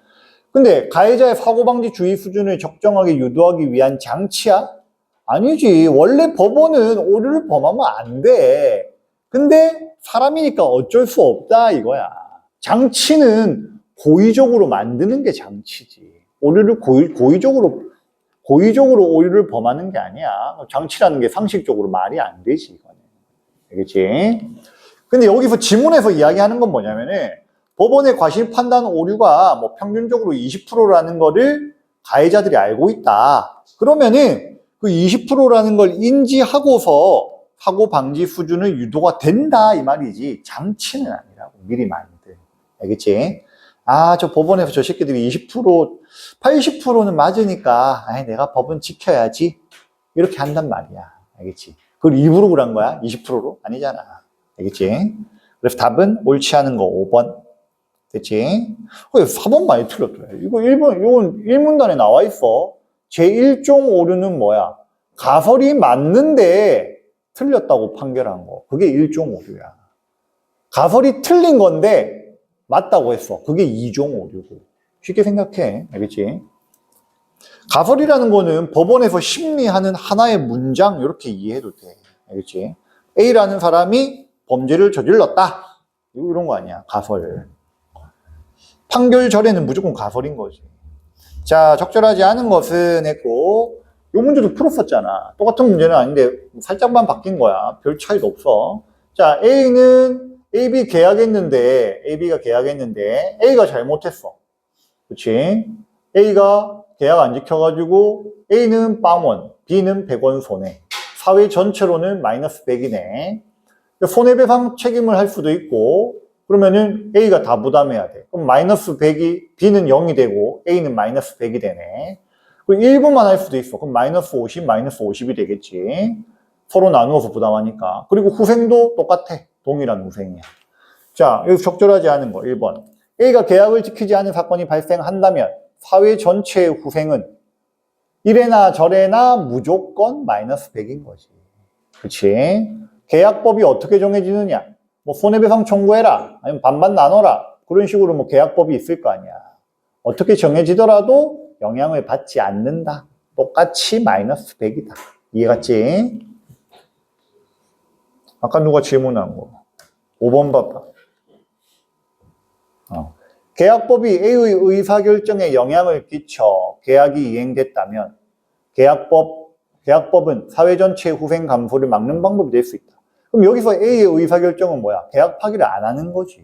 근데 가해자의 사고방지 주의 수준을 적정하게 유도하기 위한 장치야? 아니지. 원래 법원은 오류를 범하면 안 돼. 근데 사람이니까 어쩔 수 없다 이거야. 장치는 고의적으로 만드는 게 장치지. 오류를 고의적으로 오류를 범하는 게 아니야. 장치라는 게 상식적으로 말이 안 되지, 이거는. 알겠지? 근데 여기서 지문에서 이야기하는 건 뭐냐면은 법원의 과실 판단 오류가 뭐 평균적으로 20%라는 거를 가해자들이 알고 있다. 그러면은 그 20%라는 걸 인지하고서 사고 방지 수준은 유도가 된다 이 말이지. 장치는 아니라고 미리 만든. 알겠지? 아, 저 법원에서 저 새끼들이 20%, 80%는 맞으니까, 아이, 내가 법은 지켜야지. 이렇게 한단 말이야. 알겠지? 그걸 일부러 그런 거야? 20%로? 아니잖아. 알겠지? 그래서 답은 옳지 않은 거 5번. 됐지? 4번 많이 틀렸더라. 이건 1문단에 나와 있어. 제1종 오류는 뭐야? 가설이 맞는데 틀렸다고 판결한 거. 그게 1종 오류야. 가설이 틀린 건데, 맞다고 했어. 그게 2종 오류고. 쉽게 생각해. 알겠지? 가설이라는 거는 법원에서 심리하는 하나의 문장 이렇게 이해해도 돼. 알겠지? A라는 사람이 범죄를 저질렀다. 이런 거 아니야. 가설. 판결절에는 무조건 가설인 거지. 자, 적절하지 않은 것은 했고 이 문제도 풀었었잖아. 똑같은 문제는 아닌데 살짝만 바뀐 거야. 별 차이도 없어. 자, AB 계약했는데 A가 잘못했어. 그치? A가 계약 안 지켜가지고 A는 빵원, B는 100원 손해. 사회 전체로는 마이너스 100이네. 손해배상 책임을 할 수도 있고 그러면은 A가 다 부담해야 돼. 그럼 마이너스 100이 B는 0이 되고 A는 마이너스 100이 되네. 그리고 일부만 할 수도 있어. 그럼 마이너스 50, 마이너스 50이 되겠지. 서로 나누어서 부담하니까. 그리고 후생도 똑같아. 동일한 후생이야. 자, 여기서 적절하지 않은 거 1번. A가 계약을 지키지 않은 사건이 발생한다면 사회 전체의 후생은 이래나 저래나 무조건 마이너스 100인 거지. 그치? 계약법이 어떻게 정해지느냐? 뭐 손해배상 청구해라. 아니면 반반 나눠라. 그런 식으로 뭐 계약법이 있을 거 아니야. 어떻게 정해지더라도 영향을 받지 않는다. 똑같이 마이너스 100이다. 이해갔지? 아까 누가 질문한 거. 5번 봐봐. 계약법이 A의 의사결정에 영향을 끼쳐 계약이 이행됐다면 계약법은 사회 전체의 후생 감소를 막는 방법이 될 수 있다. 그럼 여기서 A의 의사결정은 뭐야? 계약 파기를 안 하는 거지.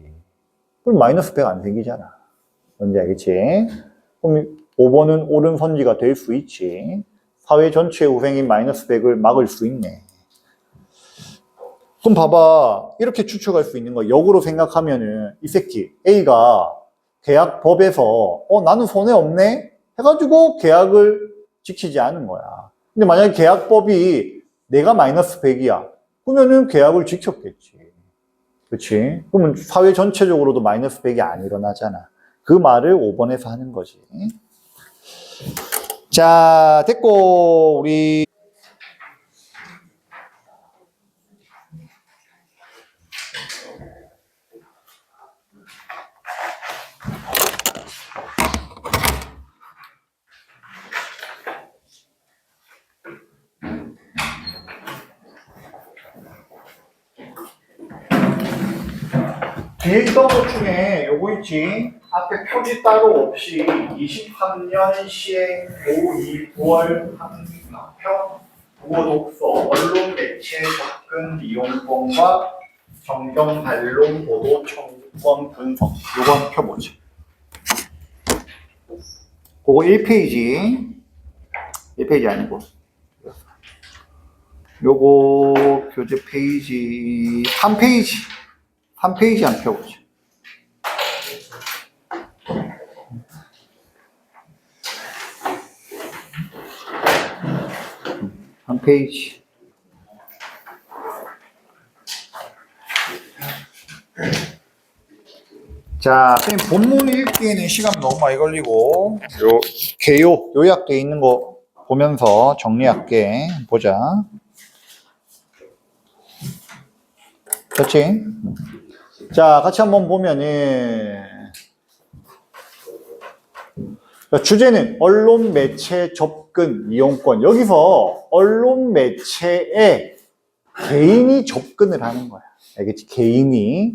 그럼 마이너스 100 안 생기잖아. 뭔지 알겠지? 그럼 5번은 옳은 선지가 될 수 있지. 사회 전체의 후생인 마이너스 100을 막을 수 있네. 그럼 봐봐. 이렇게 추측할 수 있는 거 역으로 생각하면은 이 새끼 A가 계약법에서 나는 손해 없네? 해가지고 계약을 지키지 않은 거야. 근데 만약에 계약법이 내가 마이너스 100이야. 그러면은 계약을 지켰겠지. 그치? 그러면 사회 전체적으로도 마이너스 100이 안 일어나잖아. 그 말을 5번에서 하는 거지. 자, 됐고, 우리. 뒤에 있던 것 중에 요거 있지. 앞에 표지 따로 없이 23년 시행 5, 9월 학평 국어 독서 언론 매체 접근 이용권과 정경 반론 보도 청구권 분석 요거 한번 펴보자. 그거 1페이지 1페이지 아니고 요거 교재 페이지 3페이지 3페이지 한 펴보자. 한 페이지. 자, 선생님 본문 읽기에는 시간 너무 많이 걸리고 개요 요약되어 있는 거 보면서 정리할게. 보자. 그렇지? 자, 같이 한번 보면은 주제는 언론 매체 접근 이용권. 여기서 언론 매체에 개인이 접근을 하는 거야. 알겠지? 개인이.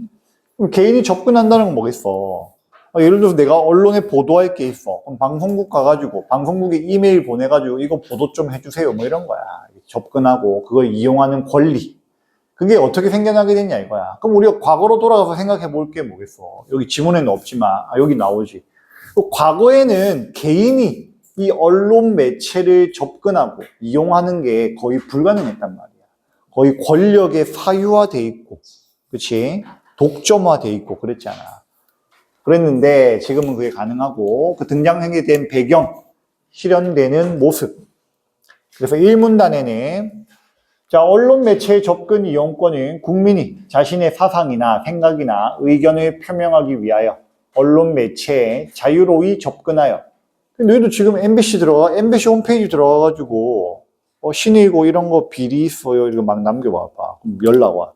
그럼 개인이 접근한다는 건 뭐겠어? 예를 들어서 내가 언론에 보도할 게 있어. 그럼 방송국 가가지고 방송국에 이메일 보내가지고 이거 보도 좀 해주세요. 뭐 이런 거야. 접근하고 그걸 이용하는 권리. 그게 어떻게 생겨나게 됐냐 이거야. 그럼 우리가 과거로 돌아가서 생각해 볼 게 뭐겠어. 여기 지문에는 없지만 여기 나오지. 과거에는 개인이 이 언론 매체를 접근하고 이용하는 게 거의 불가능했단 말이야. 거의 권력에 사유화돼 있고, 그렇지? 독점화돼 있고 그랬잖아. 그랬는데 지금은 그게 가능하고 그 등장하게 된 배경, 실현되는 모습. 그래서 1문단에는 자, 언론 매체의 접근 이용권은 국민이 자신의 사상이나 생각이나 의견을 표명하기 위하여 언론 매체에 자유로이 접근하여. 너희도 지금 MBC MBC 홈페이지 들어가가지고 신의고 이런 거 비리 있어요. 이거 막 남겨봐봐. 그럼 연락 와.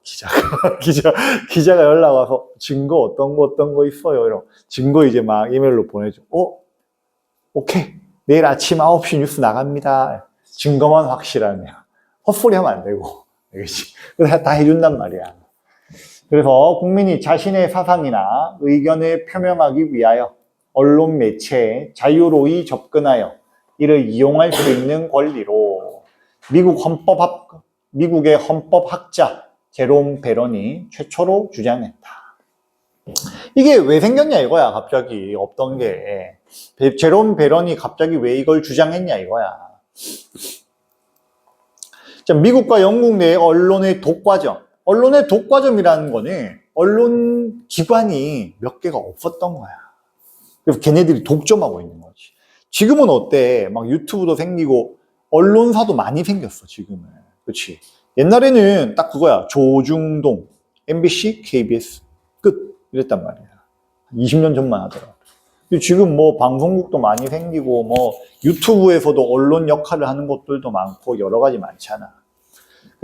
기자가 연락 와서 증거 어떤 거 있어요. 이런 증거 이제 막 이메일로 보내줘. 오케이. 내일 아침 9시 뉴스 나갑니다. 증거만 확실하면. 헛소리 하면 안 되고. 알겠지? 그래서 다 해준단 말이야. 그래서 국민이 자신의 사상이나 의견을 표명하기 위하여 언론 매체에 자유로이 접근하여 이를 이용할 수 있는 권리로 미국의 헌법학자 제롬 베런이 최초로 주장했다. 이게 왜 생겼냐 이거야. 갑자기 없던 게. 제롬 베런이 갑자기 왜 이걸 주장했냐 이거야. 자, 미국과 영국 내의 언론의 독과점. 언론의 독과점이라는 거는 언론 기관이 몇 개가 없었던 거야. 그래서 걔네들이 독점하고 있는 거지. 지금은 어때? 막 유튜브도 생기고 언론사도 많이 생겼어, 지금은. 그치? 옛날에는 딱 그거야. 조중동, MBC, KBS 끝 이랬단 말이야. 20년 전만 하더라. 지금 뭐 방송국도 많이 생기고 뭐 유튜브에서도 언론 역할을 하는 곳들도 많고 여러 가지 많잖아.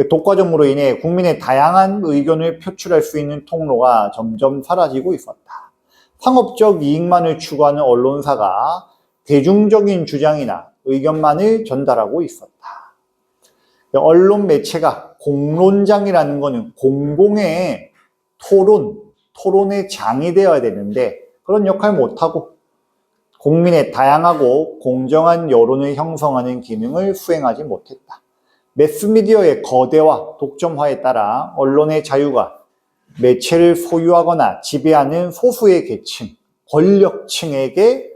독과점으로 인해 국민의 다양한 의견을 표출할 수 있는 통로가 점점 사라지고 있었다. 상업적 이익만을 추구하는 언론사가 대중적인 주장이나 의견만을 전달하고 있었다. 언론 매체가 공론장이라는 거는 공공의 토론의 장이 되어야 되는데 그런 역할 못하고 국민의 다양하고 공정한 여론을 형성하는 기능을 수행하지 못했다. 매스미디어의 거대화, 독점화에 따라 언론의 자유가 매체를 소유하거나 지배하는 소수의 계층, 권력층에게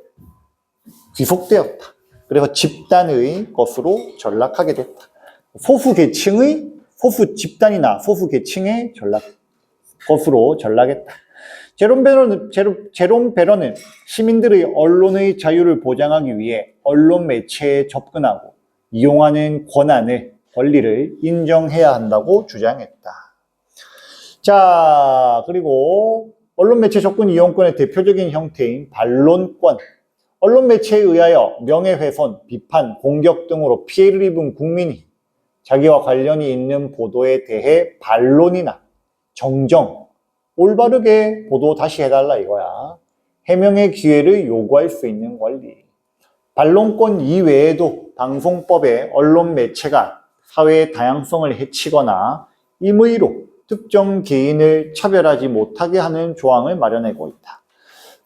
귀속되었다. 그래서 집단의 것으로 전락하게 됐다. 소수 집단이나 소수 계층의 것으로 전락했다. 제롬 베런은 시민들의 언론의 자유를 보장하기 위해 언론 매체에 접근하고 이용하는 권리를 인정해야 한다고 주장했다. 자, 그리고 언론 매체 접근 이용권의 대표적인 형태인 반론권. 언론 매체에 의하여 명예훼손, 비판, 공격 등으로 피해를 입은 국민이 자기와 관련이 있는 보도에 대해 반론이나 정정, 올바르게 보도 다시 해달라 이거야. 해명의 기회를 요구할 수 있는 권리. 반론권 이외에도 방송법에 언론 매체가 사회의 다양성을 해치거나 임의로 특정 개인을 차별하지 못하게 하는 조항을 마련하고 있다.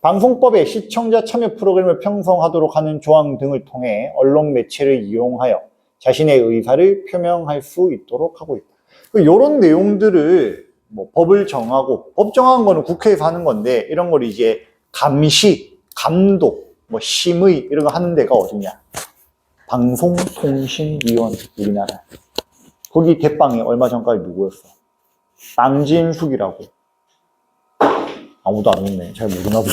방송법에 시청자 참여 프로그램을 편성하도록 하는 조항 등을 통해 언론 매체를 이용하여 자신의 의사를 표명할 수 있도록 하고 있다. 이런 내용들을 법을 정하고, 법 정한 거는 국회에서 하는 건데, 이런 걸 이제 감시, 감독, 심의, 이런 거 하는 데가 어디냐? 방송통신위원, 우리나라. 거기 대빵이 얼마 전까지 누구였어? 빵진숙이라고. 아무도 안 웃네. 잘 모르나 보네.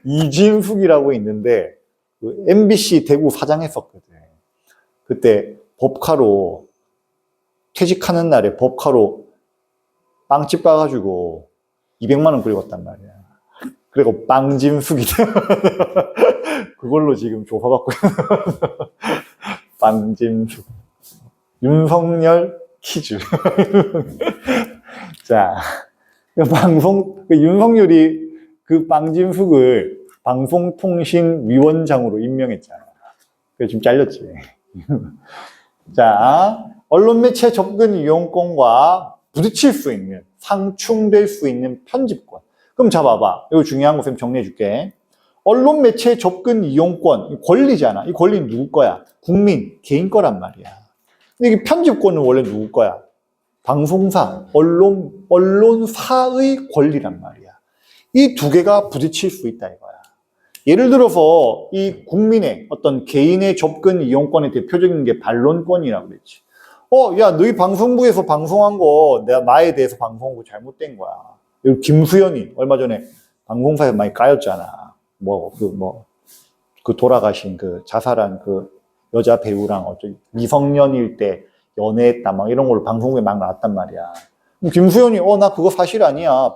이진숙이라고 있는데, 그 MBC 대구 사장했었거든. 그때 법카로, 퇴직하는 날에 법카로 빵집 가가지고 200만 원 긁었단 말이야. 그리고 빵진숙이 그걸로 지금 조사받고 있는 빵진숙. 윤석열 퀴즈. 자, 윤석열이 그 빵진숙을 방송통신위원장으로 임명했잖아. 그래서 지금 잘렸지. 자, 언론 매체 접근 이용권과 부딪힐 수 있는, 상충될 수 있는 편집권. 그럼 자, 봐봐. 이거 중요한 거 쌤 정리해 줄게. 언론 매체 접근 이용권, 권리잖아. 이 권리는 누구 거야? 국민, 개인 거란 말이야. 근데 이게 편집권은 원래 누구 거야? 방송사, 언론사의 권리란 말이야. 이 두 개가 부딪힐 수 있다 이거야. 예를 들어서 이 국민의 어떤 개인의 접근 이용권의 대표적인 게 반론권이라고 그랬지. 야, 너희 방송국에서 방송한 거 나에 대해서 방송한 거 잘못된 거야. 김수현이 얼마 전에 방송사에서 많이 까였잖아. 그 돌아가신 그 자살한 그 여자 배우랑 미성년일 때 연애했다 막 이런 걸로 방송국에 막 나왔단 말이야. 김수현이 나 그거 사실 아니야.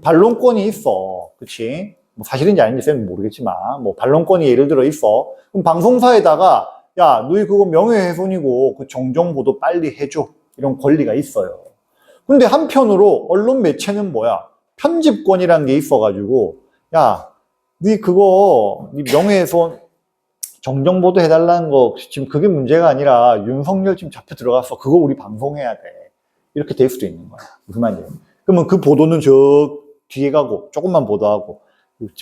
반론권이 있어. 그치? 사실인지 아닌지 쌤은 모르겠지만 반론권이 예를 들어 있어. 그럼 방송사에다가 야, 너희 그거 명예훼손이고 그 정정보도 빨리 해줘. 이런 권리가 있어요. 근데 한편으로 언론 매체는 뭐야? 편집권이라는 게 있어가지고 야, 네 그거 네 명예훼손 정정보도 해달라는 거 지금 그게 문제가 아니라 윤석열 지금 잡혀 들어갔어. 그거 우리 방송해야 돼. 이렇게 될 수도 있는 거야. 무슨 말이야? 그러면 그 보도는 저 뒤에 가고 조금만 보도하고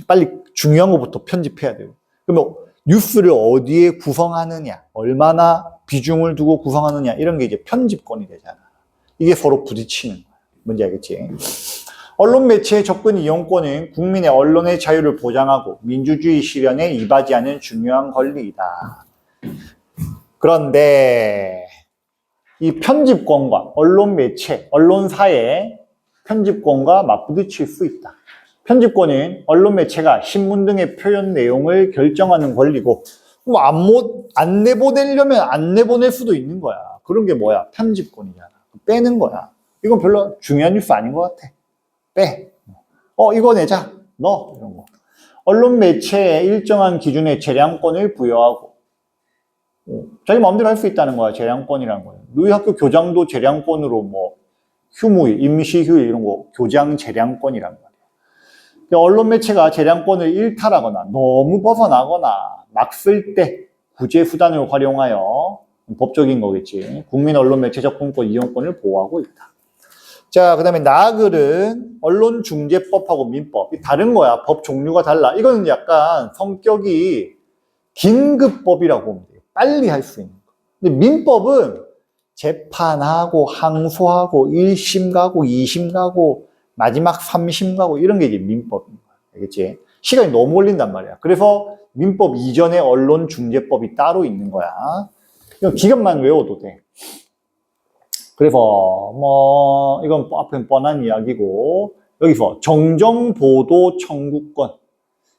빨리 중요한 것부터 편집해야 돼요. 그러면 뉴스를 어디에 구성하느냐, 얼마나 비중을 두고 구성하느냐 이런 게 이제 편집권이 되잖아. 이게 서로 부딪히는 거야. 뭔지 알겠지? 언론 매체의 접근 이용권은 국민의 언론의 자유를 보장하고 민주주의 실현에 이바지하는 중요한 권리이다. 그런데 이 편집권과 언론 매체, 언론사의 편집권과 맞부딪힐 수 있다. 편집권은 언론 매체가 신문 등의 표현 내용을 결정하는 권리고, 그럼 안 내보내려면 안 내보낼 수도 있는 거야. 그런 게 뭐야? 편집권이잖아. 빼는 거야. 이건 별로 중요한 뉴스 아닌 것 같아. 빼. 이거 내자. 넣어. 이런 거. 언론 매체에 일정한 기준의 재량권을 부여하고, 자기 마음대로 할 수 있다는 거야. 재량권이라는 거야. 너희 학교 교장도 재량권으로 뭐 휴무일, 임시휴일 이런 거 교장 재량권이란 말이야. 그러니까 언론 매체가 재량권을 일탈하거나 너무 벗어나거나 막 쓸 때 구제 수단을 활용하여, 법적인 거겠지, 국민 언론 매체 접근권 이용권을 보호하고 있다. 자, 그 다음에 나글은 언론중재법하고 민법. 다른 거야. 법 종류가 달라. 이거는 약간 성격이 긴급법이라고 보면 돼요. 빨리 할 수 있는 거. 근데 민법은 재판하고 항소하고 1심 가고 2심 가고 마지막 3심 가고 이런 게 이제 민법인 거야. 알겠지? 시간이 너무 걸린단 말이야. 그래서 민법 이전에 언론중재법이 따로 있는 거야. 이건 기간만 외워도 돼. 그래서 뭐 이건 앞에 뻔한 이야기고, 여기서 정정보도 청구권.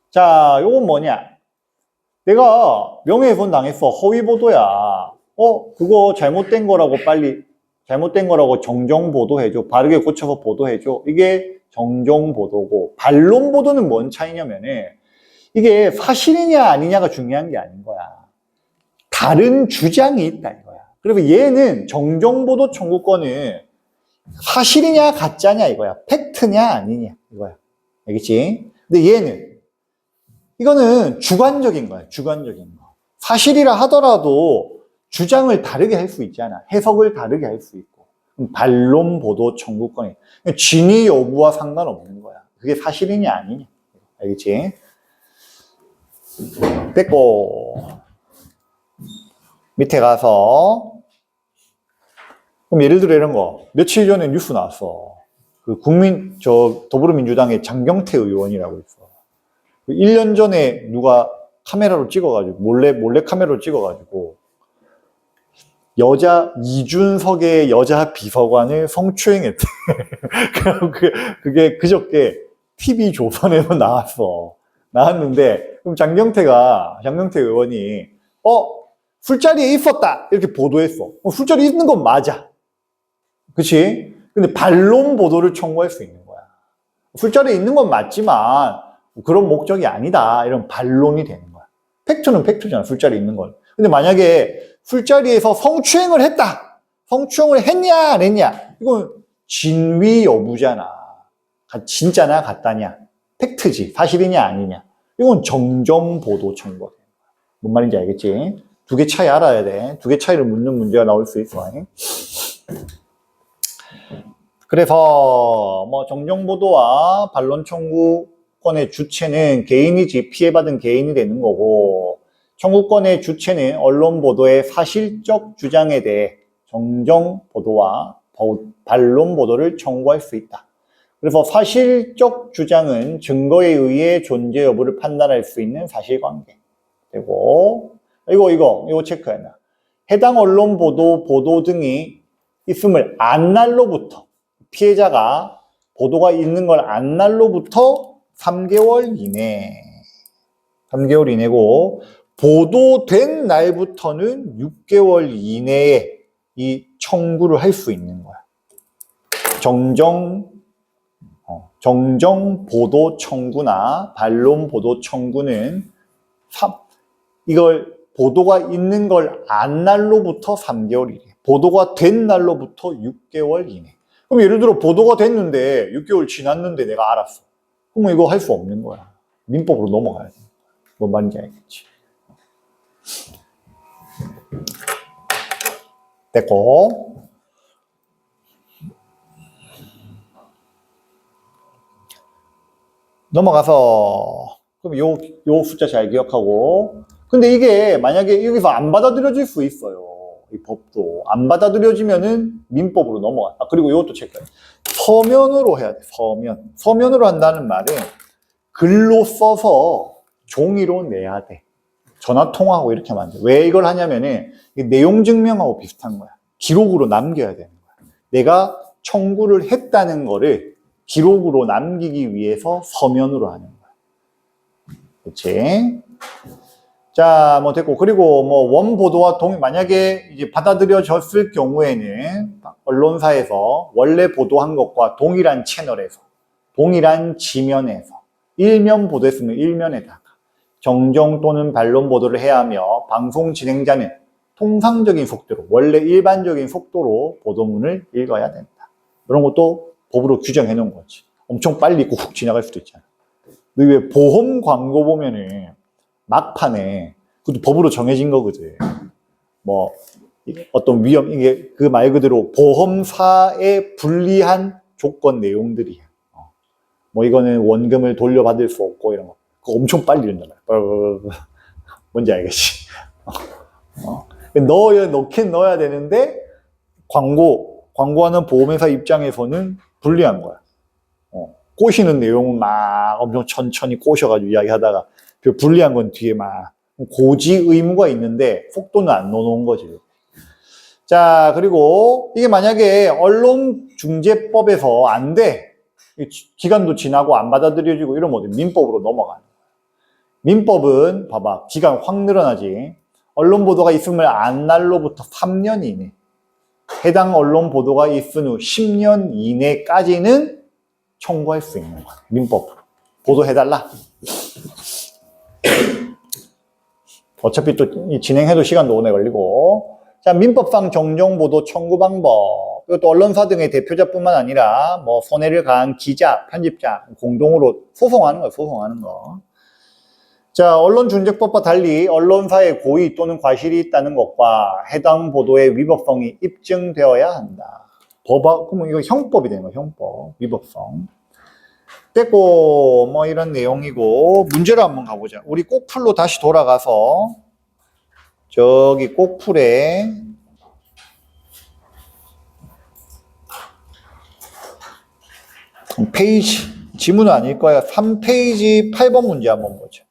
자, 요건 뭐냐? 내가 명예훼손 당했어. 허위보도야. 그거 잘못된 거라고 잘못된 거라고 정정보도해줘. 바르게 고쳐서 보도해줘. 이게 정정보도고, 반론보도는 뭔 차이냐면은, 이게 사실이냐 아니냐가 중요한 게 아닌 거야. 다른 주장이 있다 이거야. 그래서 얘는 정정보도 청구권은 사실이냐 가짜냐 이거야. 팩트냐 아니냐 이거야. 알겠지? 근데 얘는 이거는 주관적인 거야. 주관적인 거. 사실이라 하더라도 주장을 다르게 할 수 있잖아. 해석을 다르게 할 수 있고. 반론보도 청구권이 진위 여부와 상관없는 거야. 그게 사실이냐 아니냐. 알겠지? 됐고, 밑에 가서, 그럼 예를 들어 이런 거. 며칠 전에 뉴스 나왔어. 더불어민주당의 장경태 의원이라고 있어. 1년 전에 누가 카메라로 찍어가지고, 몰래 카메라로 찍어가지고, 이준석의 여자 비서관을 성추행했대. 그게 그저께 TV조선에서 나왔는데, 그럼 장경태 의원이, 술자리에 있었다! 이렇게 보도했어. 술자리에 있는 건 맞아. 그치? 근데 반론 보도를 청구할 수 있는 거야. 술자리에 있는 건 맞지만, 그런 목적이 아니다. 이런 반론이 되는 거야. 팩트는 팩트잖아. 술자리에 있는 건. 근데 만약에 술자리에서 성추행을 했다. 성추행을 했냐, 안 했냐. 이건 진위 여부잖아. 진짜냐, 가짜냐. 팩트지. 사실이냐, 아니냐. 이건 정정보도 청구가 되는 거야. 뭔 말인지 알겠지? 두 개 차이 알아야 돼. 두 개 차이를 묻는 문제가 나올 수 있어. 그래서 뭐 정정보도와 반론 청구권의 주체는 개인이지 피해받은 개인이 되는 거고, 청구권의 주체는 언론 보도의 사실적 주장에 대해 정정보도와 반론 보도를 청구할 수 있다. 그래서 사실적 주장은 증거에 의해 존재 여부를 판단할 수 있는 사실관계 되고, 이거 체크해놔. 해당 언론 보도 등이 있음을 안 날로부터, 피해자가 보도가 있는 걸 안 날로부터 3개월 이내, 3개월 이내고, 보도된 날부터는 6개월 이내에 이 청구를 할 수 있는 거야. 정정보도 청구나 반론보도 청구는 이걸 보도가 있는 걸 안 날로부터 3개월 이내, 보도가 된 날로부터 6개월 이내. 그럼 예를 들어 보도가 됐는데 6개월 지났는데 내가 알았어. 그럼 이거 할 수 없는 거야. 민법으로 넘어가야 돼. 뭔 말인지 알겠지? 됐고, 넘어가서, 그럼 요 숫자 잘 기억하고, 근데 이게 만약에 여기서 안 받아들여질 수 있어요. 이 법도 안 받아들여지면은 민법으로 넘어가. 그리고 이것도 체크해. 서면으로 해야 돼. 서면으로 한다는 말은 글로 써서 종이로 내야 돼. 전화 통화하고 이렇게 하면 안 돼. 왜 이걸 하냐면은 내용 증명하고 비슷한 거야. 기록으로 남겨야 되는 거야. 내가 청구를 했다는 거를 기록으로 남기기 위해서 서면으로 하는 거야. 그치? 자, 뭐 됐고. 그리고 뭐 원보도와 만약에 이제 받아들여졌을 경우에는 언론사에서 원래 보도한 것과 동일한 채널에서, 동일한 지면에서 일면 보도했으면 일면에다가 정정 또는 반론 보도를 해야 하며 방송 진행자는 통상적인 속도로, 원래 일반적인 속도로 보도문을 읽어야 된다. 이런 것도 법으로 규정해 놓은 거지. 엄청 빨리 읽고 훅 지나갈 수도 있잖아. 근데 왜 보험 광고 보면은 막판에, 그것도 법으로 정해진 거거든. 뭐, 어떤 위험, 이게 그 말 그대로 보험사에 불리한 조건 내용들이야. 뭐, 이거는 원금을 돌려받을 수 없고, 이런 거. 그거 엄청 빨리 읽는단 말이야. 뭔지 알겠지? 넣긴 넣어야 되는데, 광고하는 보험회사 입장에서는 불리한 거야. 꼬시는 내용은 막 엄청 천천히 꼬셔가지고 이야기하다가, 불리한 건 뒤에 막 고지 의무가 있는데 속도는 안 넣어놓은 거지. 자, 그리고 이게 만약에 언론중재법에서 안 돼. 기간도 지나고 안 받아들여지고 이러면 어디 민법으로 넘어가는 거야. 민법은 봐봐. 기간 확 늘어나지. 언론 보도가 있음을 안 날로부터 3년 이내. 해당 언론 보도가 있은 후 10년 이내까지는 청구할 수 있는 거야. 민법으로. 보도해달라. 어차피 또 진행해도 시간도 오래 걸리고. 자, 민법상 정정보도 청구 방법. 이것도 언론사 등의 대표자뿐만 아니라 뭐 손해를 가한 기자, 편집자 공동으로 소송하는 거예요. 소송하는 거. 자, 언론중재법과 달리 언론사의 고의 또는 과실이 있다는 것과 해당 보도의 위법성이 입증되어야 한다. 그러면 이거 형법이 되는 거예요. 형법, 위법성. 됐고, 뭐 이런 내용이고, 문제로 한번 가보자. 우리 꼭풀로 다시 돌아가서, 저기 꼭풀에, 페이지, 지문은 아닐 거야. 3페이지 8번 문제 한번 보자.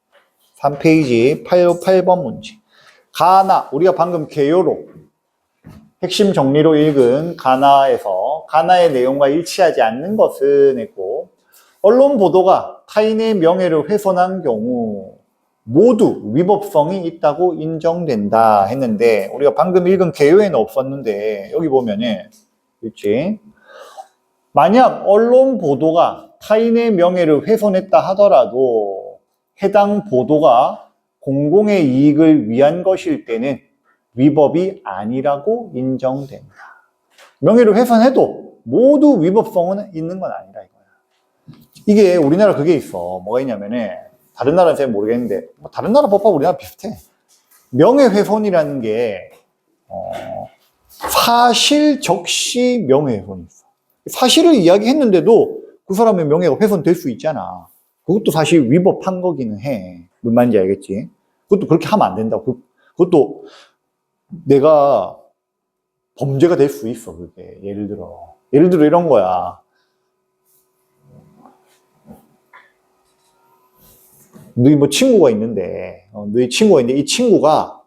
3페이지 8번 문제. 가나, 우리가 방금 개요로, 핵심 정리로 읽은 가나에서, 가나의 내용과 일치하지 않는 것은 했고, 언론 보도가 타인의 명예를 훼손한 경우 모두 위법성이 있다고 인정된다 했는데 우리가 방금 읽은 개요에는 없었는데 여기 보면은 그렇지? 만약 언론 보도가 타인의 명예를 훼손했다 하더라도 해당 보도가 공공의 이익을 위한 것일 때는 위법이 아니라고 인정된다. 명예를 훼손해도 모두 위법성은 있는 건 아니라 이거야. 이게 우리나라 그게 있어. 뭐가 있냐면은 다른 나라는 잘 모르겠는데 뭐 다른 나라 법하고 우리나라 비슷해. 명예훼손이라는 게 사실 적시 명예훼손이 있어. 사실을 이야기했는데도 그 사람의 명예가 훼손될 수 있잖아. 그것도 사실 위법한 거기는 해. 뭔 말인지 알겠지? 그것도 그렇게 하면 안 된다고. 그것도 내가 범죄가 될 수 있어. 그게 예를 들어 이런 거야. 너희 뭐 친구가 있는데, 너희 친구가 있는데, 이 친구가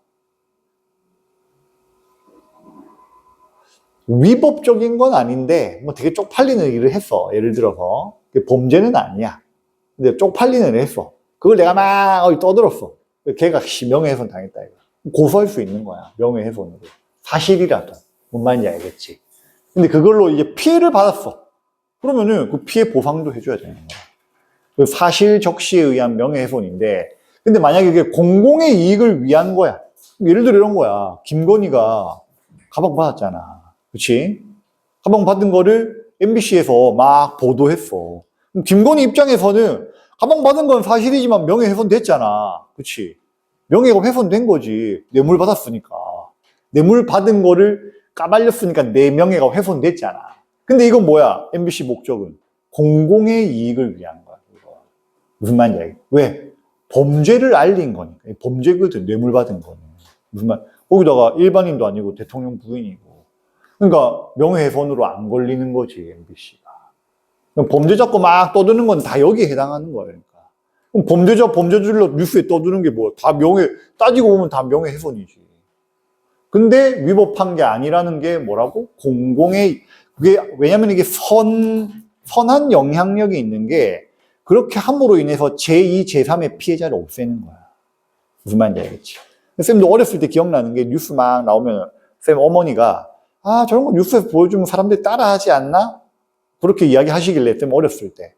위법적인 건 아닌데, 뭐 되게 쪽팔리는 일을 했어. 예를 들어서. 범죄는 아니야. 근데 쪽팔리는 일을 했어. 그걸 내가 막 떠들었어. 걔가 명예훼손 당했다. 이거. 고소할 수 있는 거야. 명예훼손으로. 사실이라도. 뭔 말인지 알겠지. 근데 그걸로 이제 피해를 받았어. 그러면은 그 피해 보상도 해줘야 되는 거야. 사실 적시에 의한 명예훼손인데, 근데 만약에 이게 공공의 이익을 위한 거야. 예를 들어 이런 거야. 김건희가 가방 받았잖아. 그치? 가방 받은 거를 MBC에서 막 보도했어. 그럼 김건희 입장에서는 가방 받은 건 사실이지만 명예훼손 됐잖아. 그치? 명예가 훼손된 거지. 뇌물 받았으니까. 뇌물 받은 거를 까발렸으니까 내 명예가 훼손됐잖아. 근데 이건 뭐야? MBC 목적은 공공의 이익을 위한 거야. 무슨 말인지 알겠지? 왜? 범죄를 알린 거니까. 범죄거든, 뇌물 받은 거는. 무슨 말? 거기다가 일반인도 아니고 대통령 부인이고. 그러니까 명예훼손으로 안 걸리는 거지, MBC가. 범죄 잡고 막 떠드는 건 다 여기에 해당하는 거야, 그러니까. 그럼 범죄자들로 뉴스에 떠드는 게 뭐야? 다 따지고 보면 다 명예훼손이지. 근데 위법한 게 아니라는 게 뭐라고? 공공의, 그게, 왜냐면 이게 선한 영향력이 있는 게 그렇게 함으로 인해서 제2, 제3의 피해자를 없애는 거야. 무슨 말인지 알겠지? 쌤도 어렸을 때 기억나는 게 뉴스 막 나오면 쌤 어머니가 아, 저런 거 뉴스에서 보여주면 사람들이 따라하지 않나? 그렇게 이야기하시길래 쌤 어렸을 때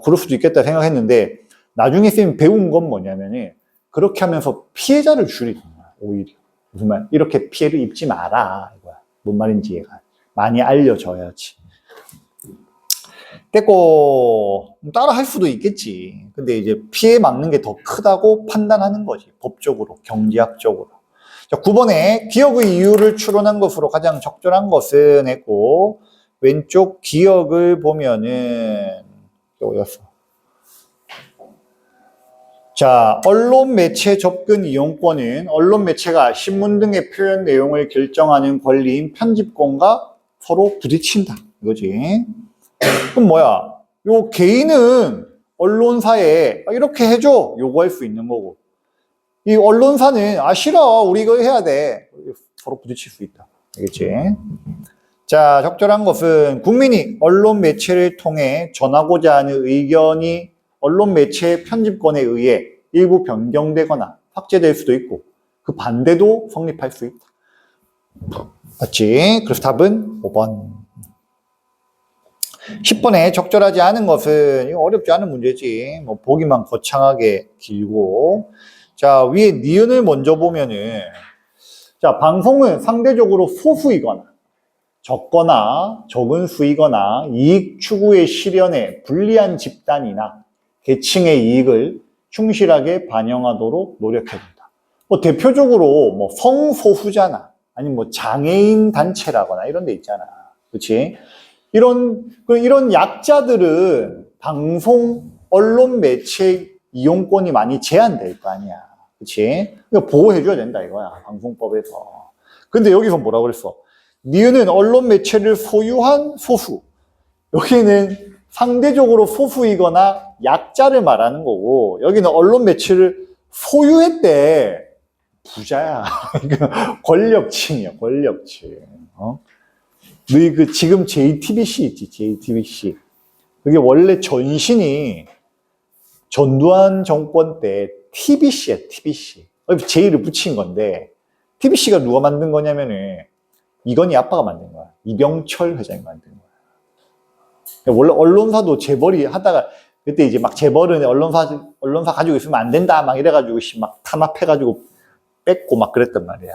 그럴 수도 있겠다 생각했는데 나중에 쌤이 배운 건 뭐냐면은 그렇게 하면서 피해자를 줄이는 거야, 오히려. 무슨 말? 이렇게 피해를 입지 마라. 이거야. 뭔 말인지 얘가 많이 알려줘야지. 됐고, 따라 할 수도 있겠지. 근데 이제 피해 막는 게 더 크다고 판단하는 거지. 법적으로, 경제학적으로. 자, 9번에 기억의 이유를 추론한 것으로 가장 적절한 것은 했고, 왼쪽 기억을 보면은, 여기였어. 자, 언론 매체 접근 이용권은 언론 매체가 신문 등의 표현 내용을 결정하는 권리인 편집권과 서로 부딪힌다. 이거지. 그럼 뭐야? 요 개인은 언론사에 이렇게 해줘. 요구할 수 있는 거고. 이 언론사는 싫어. 우리 이거 해야 돼. 서로 부딪힐 수 있다. 알겠지? 자, 적절한 것은 국민이 언론 매체를 통해 전하고자 하는 의견이 언론 매체의 편집권에 의해 일부 변경되거나 확대될 수도 있고 그 반대도 성립할 수 있다. 맞지? 그래서 답은 5번. 10번에 적절하지 않은 것은 이거 어렵지 않은 문제지. 뭐 보기만 거창하게 길고. 자, 위에 니은을 먼저 보면은 자, 방송은 상대적으로 소수이거나 적거나 적은 수이거나 이익 추구의 실현에 불리한 집단이나 계층의 이익을 충실하게 반영하도록 노력해야 된다. 뭐 대표적으로 뭐 성소수자나 아니면 뭐 장애인 단체라거나 이런 데 있잖아. 그렇지? 이런 약자들은 방송, 언론 매체 이용권이 많이 제한될 거 아니야. 그렇지? 그러니까 보호해줘야 된다 이거야. 방송법에서. 근데 여기서 뭐라고 그랬어? 니은은 언론 매체를 소유한 소수. 여기는 상대적으로 소수이거나 약자를 말하는 거고, 여기는 언론 매체를 소유했대. 부자야. 권력층이야, 권력층. 너희 지금 JTBC 있지, JTBC. 그게 원래 전신이 전두환 정권 때 TBC야, TBC. J를 붙인 건데, TBC가 누가 만든 거냐면은, 이건희 아빠가 만든 거야. 이병철 회장이 만든 거야. 원래 언론사도 재벌이 하다가 그때 이제 막 재벌은 언론사 가지고 있으면 안 된다 막 이래가지고 막 탄압해가지고 뺐고 막 그랬단 말이야.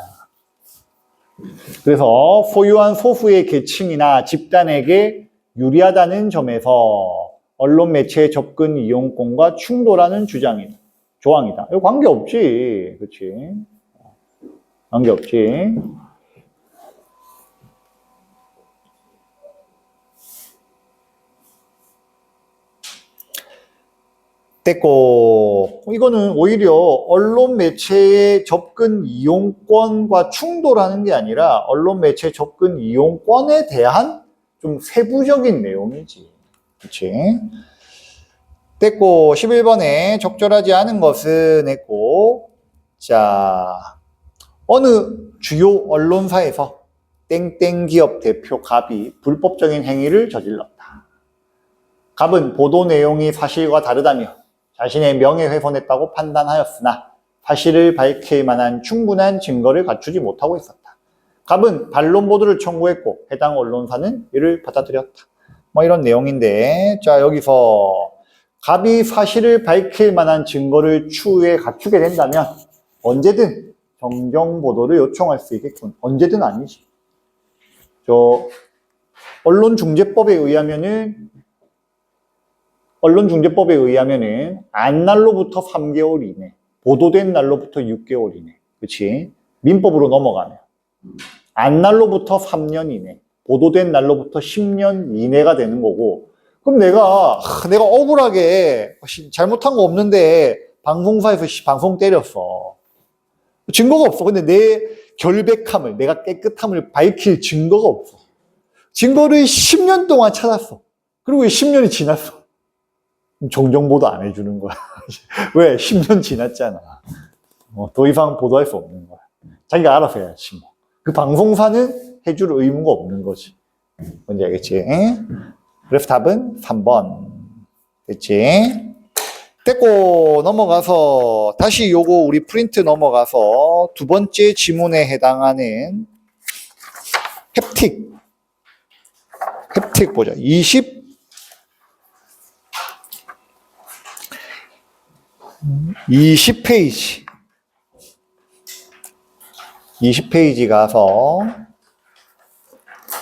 그래서 소유한 소수의 계층이나 집단에게 유리하다는 점에서 언론 매체의 접근 이용권과 충돌하는 주장이다. 조항이다. 이거 관계없지. 그렇지? 관계없지. 됐고, 이거는 오히려 언론 매체의 접근 이용권과 충돌하는 게 아니라 언론 매체 접근 이용권에 대한 좀 세부적인 내용이지. 그치? 됐고, 11번에 적절하지 않은 것은 했고, 자, 어느 주요 언론사에서 땡땡 기업 대표 갑이 불법적인 행위를 저질렀다. 갑은 보도 내용이 사실과 다르다며 자신의 명예훼손했다고 판단하였으나 사실을 밝힐 만한 충분한 증거를 갖추지 못하고 있었다. 갑은 반론 보도를 청구했고 해당 언론사는 이를 받아들였다. 뭐 이런 내용인데, 자, 여기서 갑이 사실을 밝힐 만한 증거를 추후에 갖추게 된다면 언제든 정정 보도를 요청할 수 있겠군. 언제든 아니지. 언론중재법에 의하면은 안날로부터 3개월 이내, 보도된 날로부터 6개월 이내, 그렇지? 민법으로 넘어가면 안날로부터 3년 이내, 보도된 날로부터 10년 이내가 되는 거고, 그럼 내가 억울하게 잘못한 거 없는데 방송사에서 방송 때렸어. 증거가 없어. 근데 내 결백함을, 내가 깨끗함을 밝힐 증거가 없어. 증거를 10년 동안 찾았어. 그리고 10년이 지났어. 정정보도 안 해주는 거야. 왜? 10년 지났잖아. 더 이상 보도할 수 없는 거야. 자기가 알아서 해야지, 뭐. 그 방송사는 해줄 의무가 없는 거지. 뭔지 알겠지? 그래서 답은 3번. 됐지? 됐고, 넘어가서, 다시 요거 우리 프린트 넘어가서 두 번째 지문에 해당하는 햅틱. 햅틱 보자. 20페이지. 20페이지 가서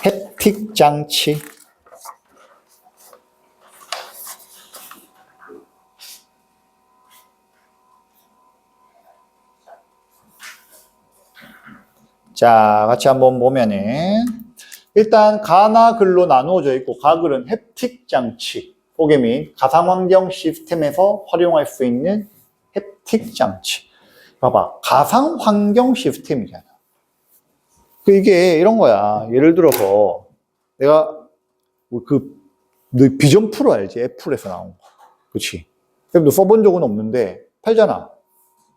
햅틱 장치. 자, 같이 한번 보면은 일단 가나 글로 나누어져 있고 가글은 햅틱 장치, 포개 및 가상환경 시스템에서 활용할 수 있는 햅틱 장치. 봐봐, 가상환경 시스템이잖아. 이게 이런 거야. 예를 들어서 내가 너 비전 프로 알지? 애플에서 나온 거. 그렇지? 너 써본 적은 없는데 팔잖아.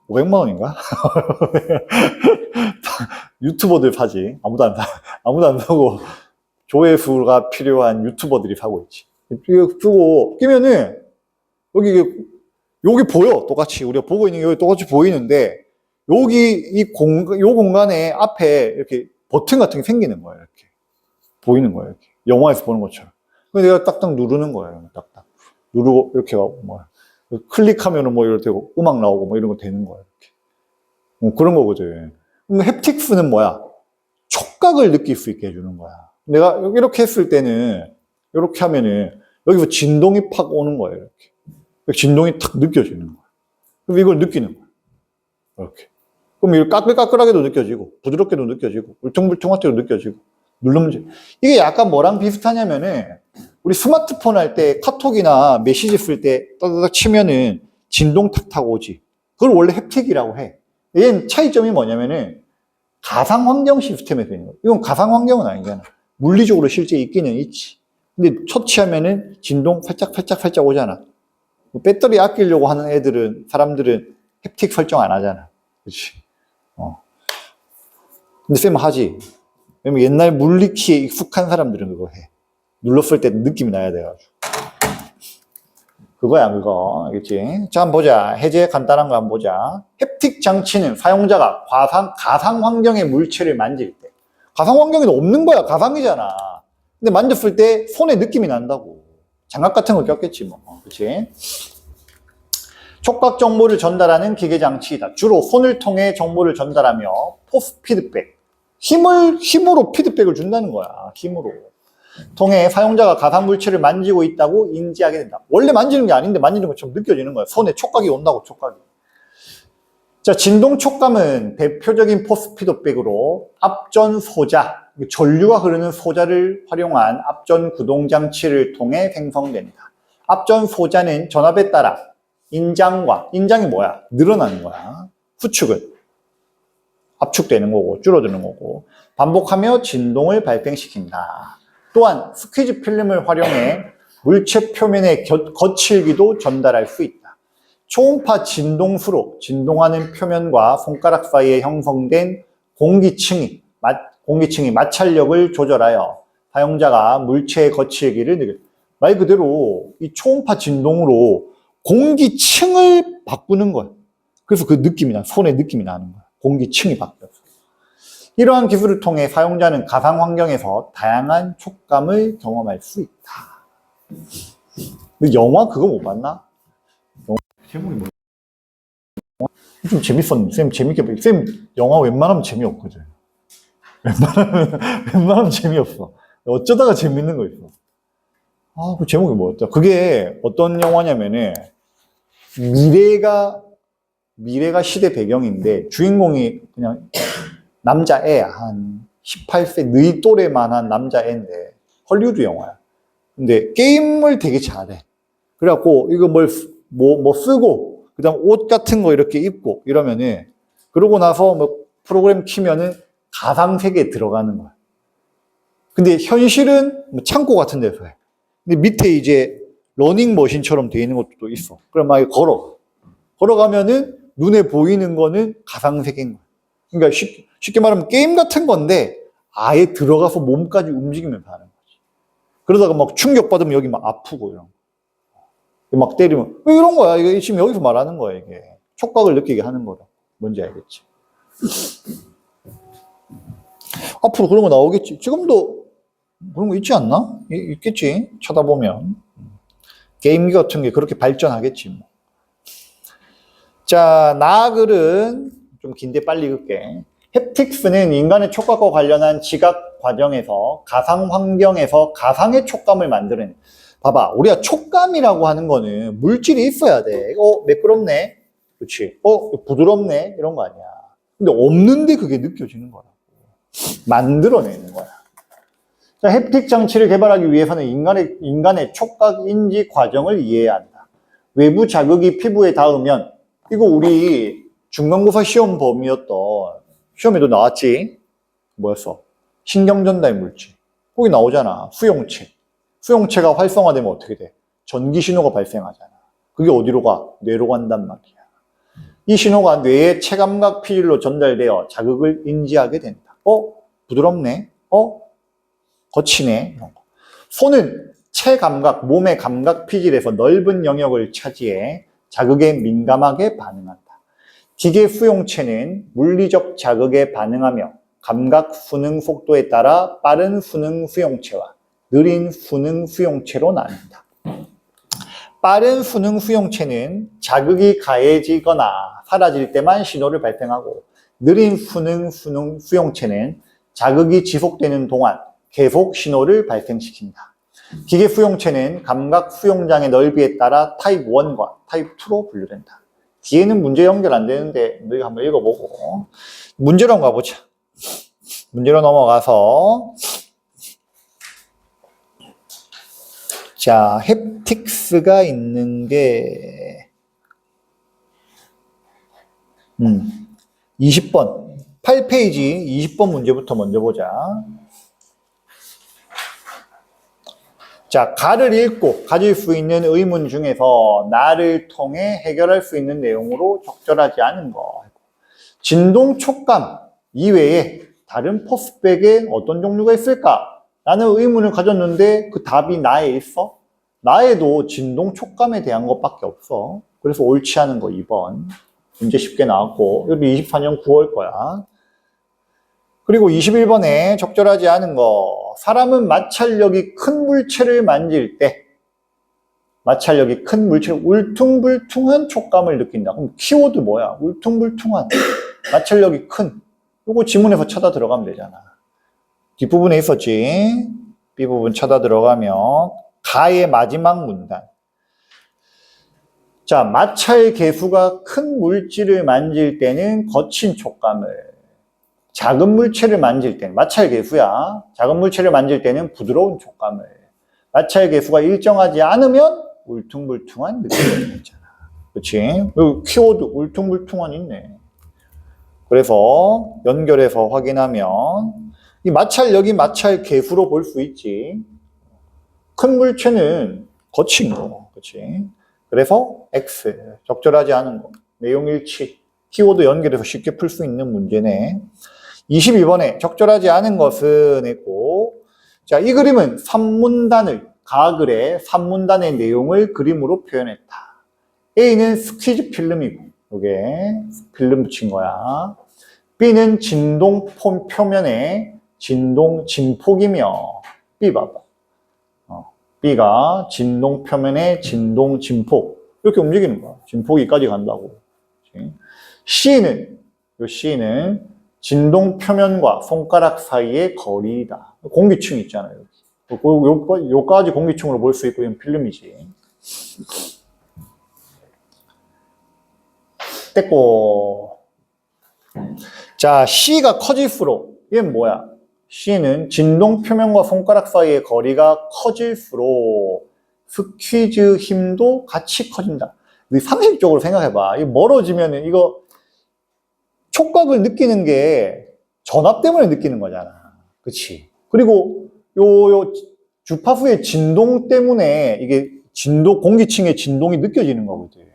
500만 원인가? 유튜버들 사지. 아무도 안 사. 아무도 안 사고 조회수가 필요한 유튜버들이 사고 있지. 이거 쓰고 끼면은 여기 보여. 똑같이 우리가 보고 있는 게 여기 똑같이 보이는데 여기 요 공간에 앞에 이렇게 버튼 같은 게 생기는 거예요. 이렇게 보이는 거예요. 이렇게 영화에서 보는 것처럼. 그래서 내가 딱딱 누르는 거예요. 딱딱 누르고 이렇게 뭐 클릭하면은 뭐 이럴 때고 음악 나오고 뭐 이런 거 되는 거예요. 이렇게. 그런 거거든. 그럼 햅틱스는 뭐야? 촉각을 느낄 수 있게 해주는 거야. 내가 이렇게 했을 때는, 이렇게 하면은, 여기서 진동이 팍 오는 거예요, 이렇게. 진동이 탁 느껴지는 거야. 그럼 이걸 느끼는 거야. 이렇게. 그럼 이걸 까끌까끌하게도 느껴지고, 부드럽게도 느껴지고, 울퉁불퉁하게도 느껴지고, 누르면, 이게 약간 뭐랑 비슷하냐면은, 우리 스마트폰 할 때 카톡이나 메시지 쓸 때 따다닥 치면은 진동 탁탁 오지. 그걸 원래 햅틱이라고 해. 얘는 차이점이 뭐냐면은 가상환경 시스템에서 있는 거야. 이건 가상환경은 아니잖아. 물리적으로 실제 있기는 있지. 근데 처치하면은 진동 살짝 오잖아. 배터리 아끼려고 하는 사람들은 햅틱 설정 안 하잖아. 그렇지. 근데 쌤은 하지. 왜냐면 옛날 물리키에 익숙한 사람들은 그거 해. 눌렀을 때 느낌이 나야 돼가지고. 그거야, 그거. 알겠지? 자, 한번 보자. 해제 간단한 거 한번 보자. 햅틱 장치는 사용자가 가상 환경의 물체를 만질 때. 가상 환경에는 없는 거야. 가상이잖아. 근데 만졌을 때 손에 느낌이 난다고. 장갑 같은 거 꼈겠지, 뭐. 그치? 촉각 정보를 전달하는 기계 장치이다. 주로 손을 통해 정보를 전달하며 포스 피드백. 힘으로 피드백을 준다는 거야. 힘으로. 통해 사용자가 가상 물체를 만지고 있다고 인지하게 된다. 원래 만지는 게 아닌데 만지는 것처럼 느껴지는 거야. 손에 촉각이 온다고, 촉각이. 자, 진동 촉감은 대표적인 포스 피드백으로 앞전 소자, 전류가 흐르는 소자를 활용한 앞전 구동 장치를 통해 생성된다. 앞전 소자는 전압에 따라 인장이 뭐야? 늘어나는 거야. 후축은 압축되는 거고 줄어드는 거고 반복하며 진동을 발생시킨다. 또한 스퀴즈 필름을 활용해 물체 표면의 거칠기도 전달할 수 있다. 초음파 진동수로 진동하는 표면과 손가락 사이에 형성된 공기층이 마찰력을 조절하여 사용자가 물체의 거칠기를 느껴. 말 그대로 이 초음파 진동으로 공기층을 바꾸는 거야. 그래서 그 느낌이 손의 느낌이 나는 거야. 공기층이 바뀌어서. 이러한 기술을 통해 사용자는 가상 환경에서 다양한 촉감을 경험할 수 있다. 근데 영화 그거 못 봤나? 제목이 뭐야? 좀 재밌었는데, 쌤 재밌게 봐. 쌤 영화 웬만하면 재미없거든. 웬만하면 재미없어. 어쩌다가 재밌는 거 있어. 그 제목이 뭐였죠? 그게 어떤 영화냐면은, 미래가 시대 배경인데, 주인공이 그냥 남자애야. 한 18세, 너희 또래만한 남자애인데, 헐리우드 영화야. 근데 게임을 되게 잘해. 그래갖고, 이거 뭐 쓰고, 그 다음 옷 같은 거 이렇게 입고, 이러면은, 그러고 나서 뭐 프로그램 키면은 가상세계에 들어가는 거야. 근데 현실은 뭐 창고 같은 데서 해. 근데 밑에 이제 러닝머신처럼 돼 있는 것도 있어. 그럼 막 걸어가면은 눈에 보이는 거는 가상세계인 거야. 그러니까 쉽게 말하면 게임 같은 건데 아예 들어가서 몸까지 움직이면서 하는 거지. 그러다가 막 충격받으면 여기 막 아프고 이런 거. 막 때리면 왜 이런 거야? 이게 지금 여기서 말하는 거야 이게. 촉각을 느끼게 하는 거다. 뭔지 알겠지? 앞으로 그런 거 나오겠지. 지금도 그런 거 있지 않나? 있겠지. 쳐다보면. 게임기 같은 게 그렇게 발전하겠지. 뭐. 자, 나글은 좀 긴데 빨리 긋게. 햅틱스는 인간의 촉각과 관련한 지각 과정에서 가상 환경에서 가상의 촉감을 만드는. 봐봐, 우리가 촉감이라고 하는 거는 물질이 있어야 돼. 매끄럽네. 그렇지. 부드럽네. 이런 거 아니야. 근데 없는데 그게 느껴지는 거라고. 만들어내는 거야. 자, 햅틱 장치를 개발하기 위해서는 인간의 촉각 인지 과정을 이해해야 한다. 외부 자극이 피부에 닿으면, 이거 우리 중간고사 시험 범위였던, 시험에도 나왔지? 뭐였어? 신경전달 물질. 거기 나오잖아. 수용체. 수용체가 활성화되면 어떻게 돼? 전기 신호가 발생하잖아. 그게 어디로 가? 뇌로 간단 말이야. 이 신호가 뇌의 체감각 피질로 전달되어 자극을 인지하게 된다. 부드럽네? 거치네? 이런 거. 손은 체감각, 몸의 감각 피질에서 넓은 영역을 차지해 자극에 민감하게 반응한다. 기계 수용체는 물리적 자극에 반응하며 감각 수능 속도에 따라 빠른 수능 수용체와 느린 수능 수용체로 나뉜다. 빠른 수능 수용체는 자극이 가해지거나 사라질 때만 신호를 발생하고, 느린 수능 수용체는 자극이 지속되는 동안 계속 신호를 발생시킨다. 기계 수용체는 감각 수용장의 넓이에 따라 타입 1과 타입 2로 분류된다. 뒤에는 문제 연결 안 되는데 너희가 한번 읽어보고 문제로 한번 가보자. 문제로 넘어가서, 자, 햅틱스가 있는 게 20번 8페이지 20번 문제부터 먼저 보자. 자, 가를 읽고 가질 수 있는 의문 중에서 나를 통해 해결할 수 있는 내용으로 적절하지 않은 거. 진동 촉감 이외에 다른 퍼스펙에 어떤 종류가 있을까? 라는 의문을 가졌는데 그 답이 나에 있어? 나에도 진동 촉감에 대한 것밖에 없어. 그래서 옳지 않은 거 2번. 문제 쉽게 나왔고, 여기 24년 9월 거야. 그리고 21번에 적절하지 않은 거. 사람은 마찰력이 큰 물체를 만질 때, 마찰력이 큰 물체, 울퉁불퉁한 촉감을 느낀다. 그럼 키워드 뭐야? 울퉁불퉁한. 마찰력이 큰. 요거 지문에서 찾아 들어가면 되잖아. 뒷부분에 있었지. B부분 찾아 들어가면 가의 마지막 문단. 자, 마찰 계수가 큰 물질을 만질 때는 거친 촉감을, 작은 물체를 만질 때는, 마찰 계수야. 작은 물체를 만질 때는 부드러운 촉감을, 마찰 계수가 일정하지 않으면 울퉁불퉁한 느낌이 있잖아. 그렇지? 여기 키워드 울퉁불퉁한 있네. 그래서 연결해서 확인하면 이 마찰력이 마찰 계수로 볼 수 있지. 큰 물체는 거친 거. 그렇지? 그래서 X. 적절하지 않은 거. 내용 일치. 키워드 연결해서 쉽게 풀 수 있는 문제네. 22번에 적절하지 않은 것은 했고, 자, 이 그림은 3문단을, 가글의 3문단의 내용을 그림으로 표현했다. A는 스퀴즈 필름이고, 요게 필름 붙인 거야. B는 진동 표면에 진동 진폭이며, B 봐봐. B가 진동 표면에 진동 진폭. 이렇게 움직이는 거야. 진폭이까지 간다고. C는 진동 표면과 손가락 사이의 거리다. 공기층 있잖아요. 요까지 공기층으로 볼 수 있고, 이건 필름이지. 됐고. 자, C가 커질수록, 이건 뭐야? C는 진동 표면과 손가락 사이의 거리가 커질수록 스퀴즈 힘도 같이 커진다. 상식적으로 생각해봐. 이거 멀어지면은 이거 촉각을 느끼는 게 전압 때문에 느끼는 거잖아. 그치? 그리고 요 주파수의 진동 때문에 이게 공기층의 진동이 느껴지는 거거든.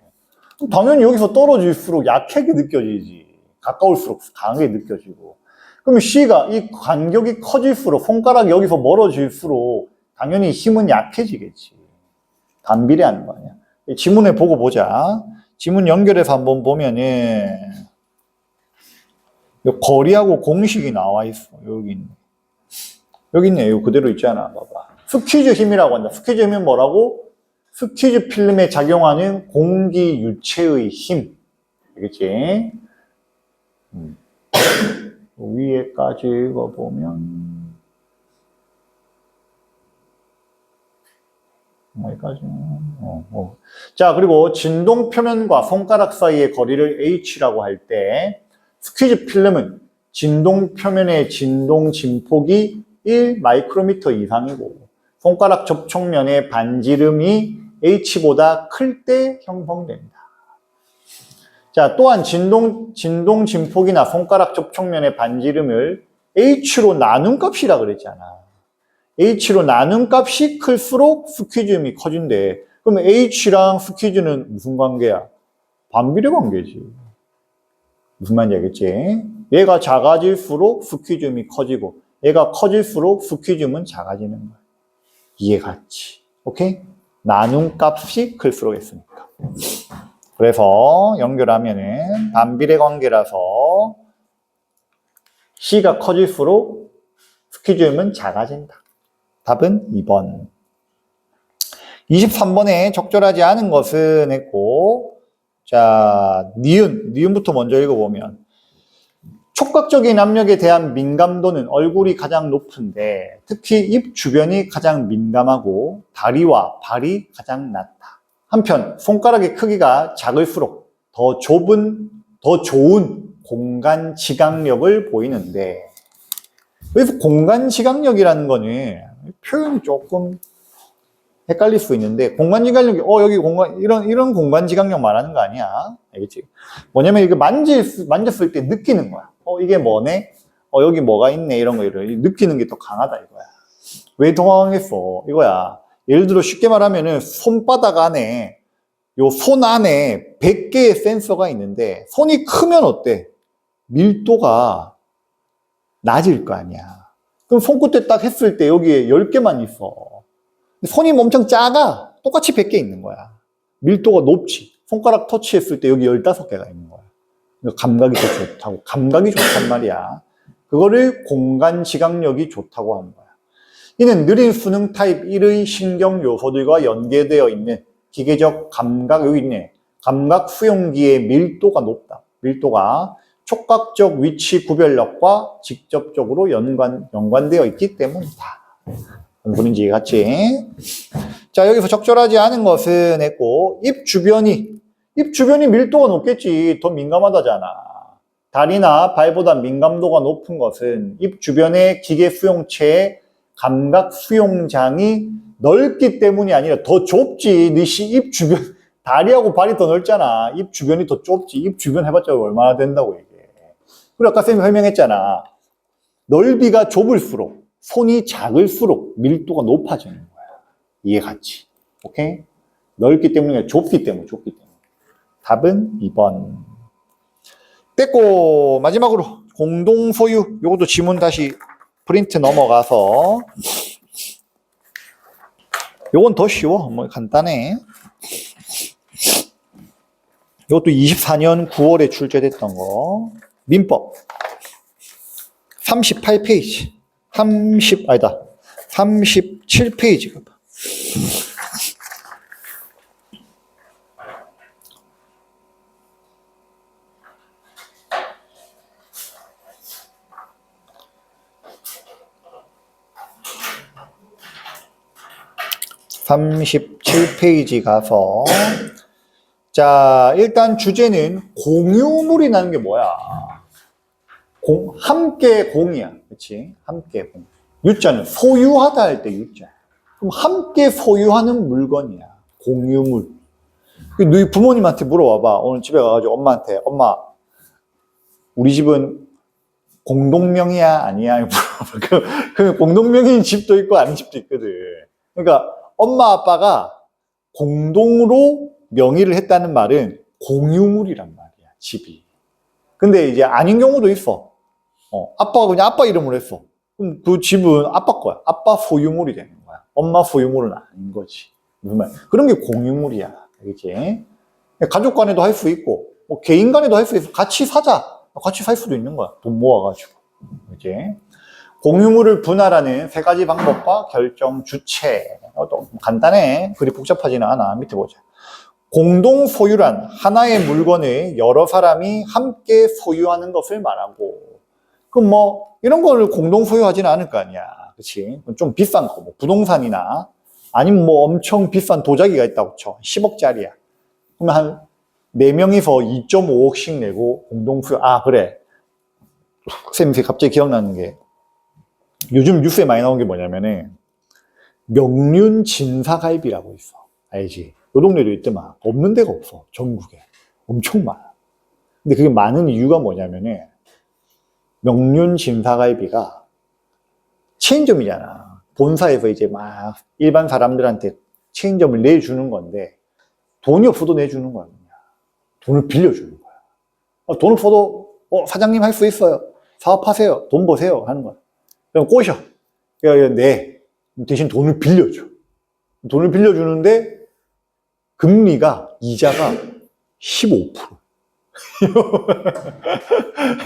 당연히 여기서 떨어질수록 약하게 느껴지지. 가까울수록 강하게 느껴지고. 그러면 C가 이 간격이 커질수록, 손가락이 여기서 멀어질수록 당연히 힘은 약해지겠지. 반비례하는 거 아니야. 지문을 보고 보자. 지문 연결해서 한번 보면은 거리하고 공식이 나와 있어. 여기 있네. 여기 있네. 이거 그대로 있잖아. 봐봐. 스퀴즈 힘이라고 한다. 스퀴즈 힘은 뭐라고? 스퀴즈 필름에 작용하는 공기 유체의 힘. 알겠지? 위에까지 읽어보면 여기까지. 자, 그리고 진동 표면과 손가락 사이의 거리를 h라고 할 때 스퀴즈 필름은 진동 표면의 진동 진폭이 1 마이크로미터 이상이고 손가락 접촉면의 반지름이 h보다 클 때 형성된다. 자, 또한 진동 진폭이나 손가락 접촉면의 반지름을 h로 나눈 값이라 그랬잖아. h로 나눈 값이 클수록 스퀴즈음이 커진대. 그럼 h랑 스퀴즈는 무슨 관계야? 반비례 관계지. 무슨 말인지 알겠지? 얘가 작아질수록 스퀴즈음이 커지고 얘가 커질수록 스퀴즈음은 작아지는 거야. 이해갔지? 오케이? 나눈 값이 클수록 했으니까. 그래서 연결하면은 반비례 관계라서 C가 커질수록 스퀴즈음은 작아진다. 답은 2번. 23번에 적절하지 않은 것은 했고, 자, 니은부터 먼저 읽어보면, 촉각적인 압력에 대한 민감도는 얼굴이 가장 높은데, 특히 입 주변이 가장 민감하고, 다리와 발이 가장 낮다. 한편, 손가락의 크기가 작을수록 더 좋은 공간 지각력을 보이는데, 그래서 공간 지각력이라는 거는 표현이 조금 헷갈릴 수 있는데, 공간 지각력이, 여기 이런 공간 지각력 말하는 거 아니야. 알겠지? 뭐냐면, 이거 만졌을 때 느끼는 거야. 이게 뭐네? 여기 뭐가 있네. 이런 거, 느끼는 게 더 강하다, 이거야. 왜 당황했어? 이거야. 예를 들어 쉽게 말하면은, 손바닥 안에, 요 손 안에 100개의 센서가 있는데, 손이 크면 어때? 밀도가 낮을 거 아니야. 그럼 손끝에 딱 했을 때 여기에 10개만 있어. 손이 엄청 작아. 똑같이 100개 있는 거야. 밀도가 높지. 손가락 터치했을 때 여기 15개가 있는 거야. 감각이 더 좋다고. 감각이 좋단 말이야. 그거를 공간 지각력이 좋다고 하는 거야. 이는 느린 수능 타입 1의 신경 요소들과 연계되어 있는 기계적 감각, 여기 있네. 감각 수용기의 밀도가 높다. 밀도가 촉각적 위치 구별력과 직접적으로 연관되어 있기 때문이다. 무슨 소린지 이해갔지? 자, 여기서 적절하지 않은 것은 했고, 입 주변이 밀도가 높겠지. 더 민감하다잖아. 다리나 발보다 민감도가 높은 것은 입 주변의 기계 수용체의 감각 수용장이 넓기 때문이 아니라 더 좁지. 니씨 입 주변, 다리하고 발이 더 넓잖아. 입 주변이 더 좁지. 입 주변 해봤자 얼마나 된다고 이게. 그리고 아까 쌤이 설명했잖아. 넓이가 좁을수록, 손이 작을수록 밀도가 높아지는 거야. 이해갔지? 오케이? 넓기 때문에 좁기 때문에. 답은 2번. 됐고, 마지막으로 공동소유. 요것도 지문 다시 프린트 넘어가서. 요건 더 쉬워. 뭐 간단해. 이것도 24년 9월에 출제됐던 거. 민법. 38페이지. 37페이지가. (37페이지) 가서 자, 일단 주제는 공유물이라는 게 뭐야? 함께 공이야. 그치? 함께 공. 유자는 소유하다 할 때 유자. 그럼 함께 소유하는 물건이야. 공유물. 너희 부모님한테 물어봐봐. 오늘 집에 가가지고 엄마한테, 엄마, 우리 집은 공동명의야? 아니야? 물어봐. 그럼 공동명의인 집도 있고 아닌 집도 있거든. 그러니까 엄마, 아빠가 공동으로 명의를 했다는 말은 공유물이란 말이야, 집이. 근데 이제 아닌 경우도 있어. 아빠가 그냥 아빠 이름으로 했어. 그럼 그 집은 아빠 거야. 아빠 소유물이 되는 거야. 엄마 소유물은 아닌 거지. 무슨 말? 그런 게 공유물이야. 알겠지? 가족 간에도 할 수 있고, 뭐 개인 간에도 할 수 있어. 같이 사자. 같이 살 수도 있는 거야. 돈 모아가지고. 그지? 공유물을 분할하는 세 가지 방법과 결정 주체. 또 간단해. 그리 복잡하지는 않아. 밑에 보자. 공동 소유란 하나의 물건을 여러 사람이 함께 소유하는 것을 말하고, 그럼 뭐 이런 거를 공동 소유하지는 않을 거 아니야. 그치? 좀 비싼 거, 뭐 부동산이나 아니면 뭐 엄청 비싼 도자기가 있다고 쳐. 10억짜리야. 그러면 한 4명이서 2.5억씩 내고 공동 소유. 아, 그래. 쌤이 갑자기 기억나는 게 요즘 뉴스에 많이 나온 게 뭐냐면은 명륜 진사갈비라고 있어. 알지? 요 동네도 있더만. 없는 데가 없어. 전국에. 엄청 많아. 근데 그게 많은 이유가 뭐냐면은 명륜 진사갈비가 체인점이잖아. 본사에서 이제 막 일반 사람들한테 체인점을 내주는 건데 돈이 없어도 내주는 거야. 돈을 빌려주는 거야. 돈 없어도 사장님 할 수 있어요. 사업하세요. 돈 버세요. 하는 거야. 그럼 꼬셔. 네. 대신 돈을 빌려줘. 돈을 빌려주는데 금리가 이자가 15%.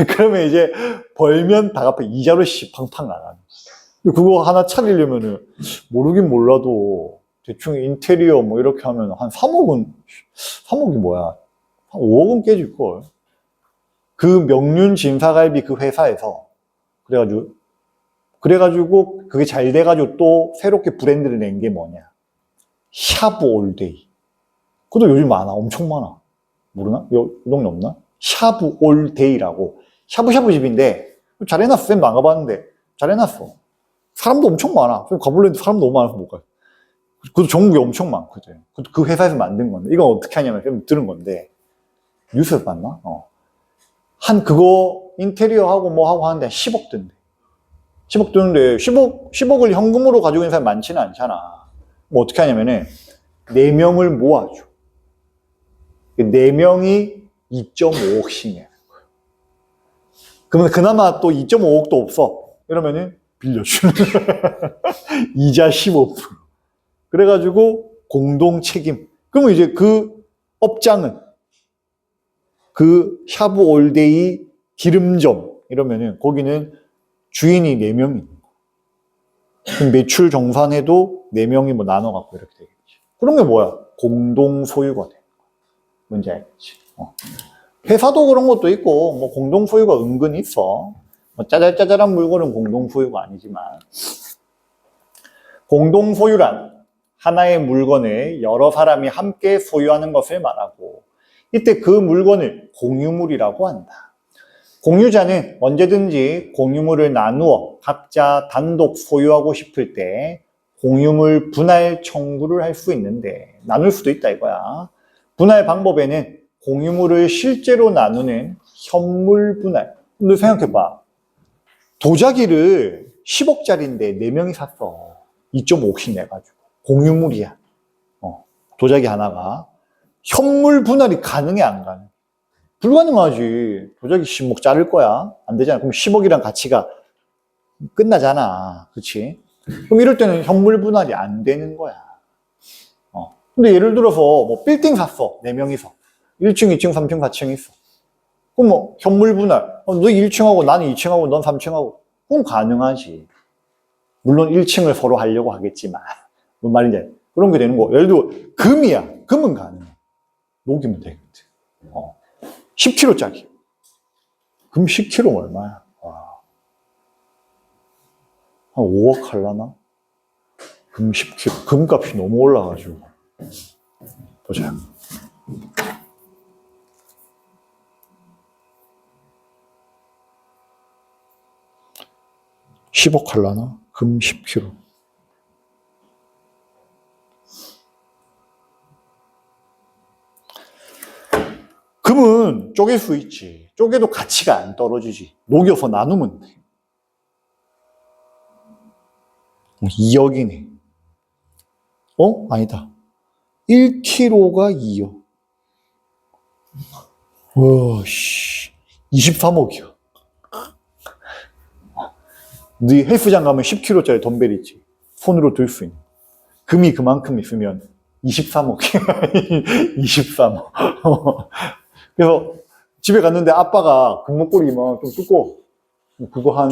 그러면 이제 벌면 다 갚아. 이자로 팡팡 나가는. 그거 하나 차리려면은 모르긴 몰라도 대충 인테리어 뭐 이렇게 하면 한 3억이 뭐야? 한 5억은 깨질걸. 그 명륜 진사갈비 그 회사에서 그래가지고 그게 잘 돼가지고 또 새롭게 브랜드를 낸 게 뭐냐? 샤브 올데이. 그것도 요즘 많아. 엄청 많아. 모르나? 요 동네 없나? 샤브 올데이라고. 샤브샤브 집인데 잘 해놨어. 쌤도 안 가봤는데 잘 해놨어. 사람도 엄청 많아. 가볼래도 사람 너무 많아서 못 가. 그것도 전국에 엄청 많거든. 그 회사에서 만든 건데 이건 어떻게 하냐면 쌤 들은 건데 뉴스에서 봤나? 한 그거 인테리어 하고 뭐 하고 하는데 10억 든대. 10억 드는데 10억을 현금으로 가지고 있는 사람이 많지는 않잖아. 뭐 어떻게 하냐면은 4명을 모아줘. 4명이 2.5억씩 내는 거야. 그러면 그나마 또 2.5억도 없어. 이러면은 빌려주는 이자 15%. 그래가지고 공동 책임. 그러면 이제 그 업장은 그 샤브 올데이 기름점 이러면은 거기는 주인이 4명이 있는 거야. 매출 정산해도 4명이 뭐 나눠갖고 이렇게 되겠지. 그런 게 뭐야? 공동 소유가 되는 거야. 뭔지 알겠지? 회사도 그런 것도 있고, 뭐 공동 소유가 은근히 있어. 뭐 짜잘짜잘한 물건은 공동 소유가 아니지만. 공동 소유란 하나의 물건을 여러 사람이 함께 소유하는 것을 말하고, 이때 그 물건을 공유물이라고 한다. 공유자는 언제든지 공유물을 나누어 각자 단독 소유하고 싶을 때 공유물 분할 청구를 할 수 있는데 나눌 수도 있다 이거야. 분할 방법에는 공유물을 실제로 나누는 현물 분할. 근데 생각해봐. 도자기를 10억짜리인데 4명이 샀어. 2.5억씩 내가지고. 공유물이야. 도자기 하나가. 현물 분할이 가능해 안 가능해? 불가능하지. 도자기 10억 자를 거야. 안 되잖아. 그럼 10억이란 가치가 끝나잖아. 그치? 그럼 이럴 때는 현물 분할이 안 되는 거야. 근데 예를 들어서 뭐 빌딩 샀어. 4명이서. 1층, 2층, 3층, 4층 있어. 그럼 뭐 현물 분할. 너 1층하고 나는 2층하고 넌 3층하고. 그럼 가능하지. 물론 1층을 서로 하려고 하겠지만. 뭔 말인지 알지? 그런 게 되는 거. 예를 들어 금이야. 금은 가능해. 녹이면 되겠지. 10kg짜리. 금 10kg 얼마야? 와. 한 5억 할라나? 금 10kg. 금값이 너무 올라가지고. 보자. (10억) 할라나? 금 10kg. 금은 쪼갤 수 있지. 쪼개도 가치가 안 떨어지지. 녹여서 나누면 돼. 2억이네. 아니다. 1kg가 2억. 와, 씨. 23억이야. 네 헬스장 가면 10kg짜리 덤벨 있지. 손으로 들 수 있는. 금이 그만큼 있으면 23억. 23억. 그래서 집에 갔는데 아빠가 금목걸이만 좀 뜯고, 그거 한,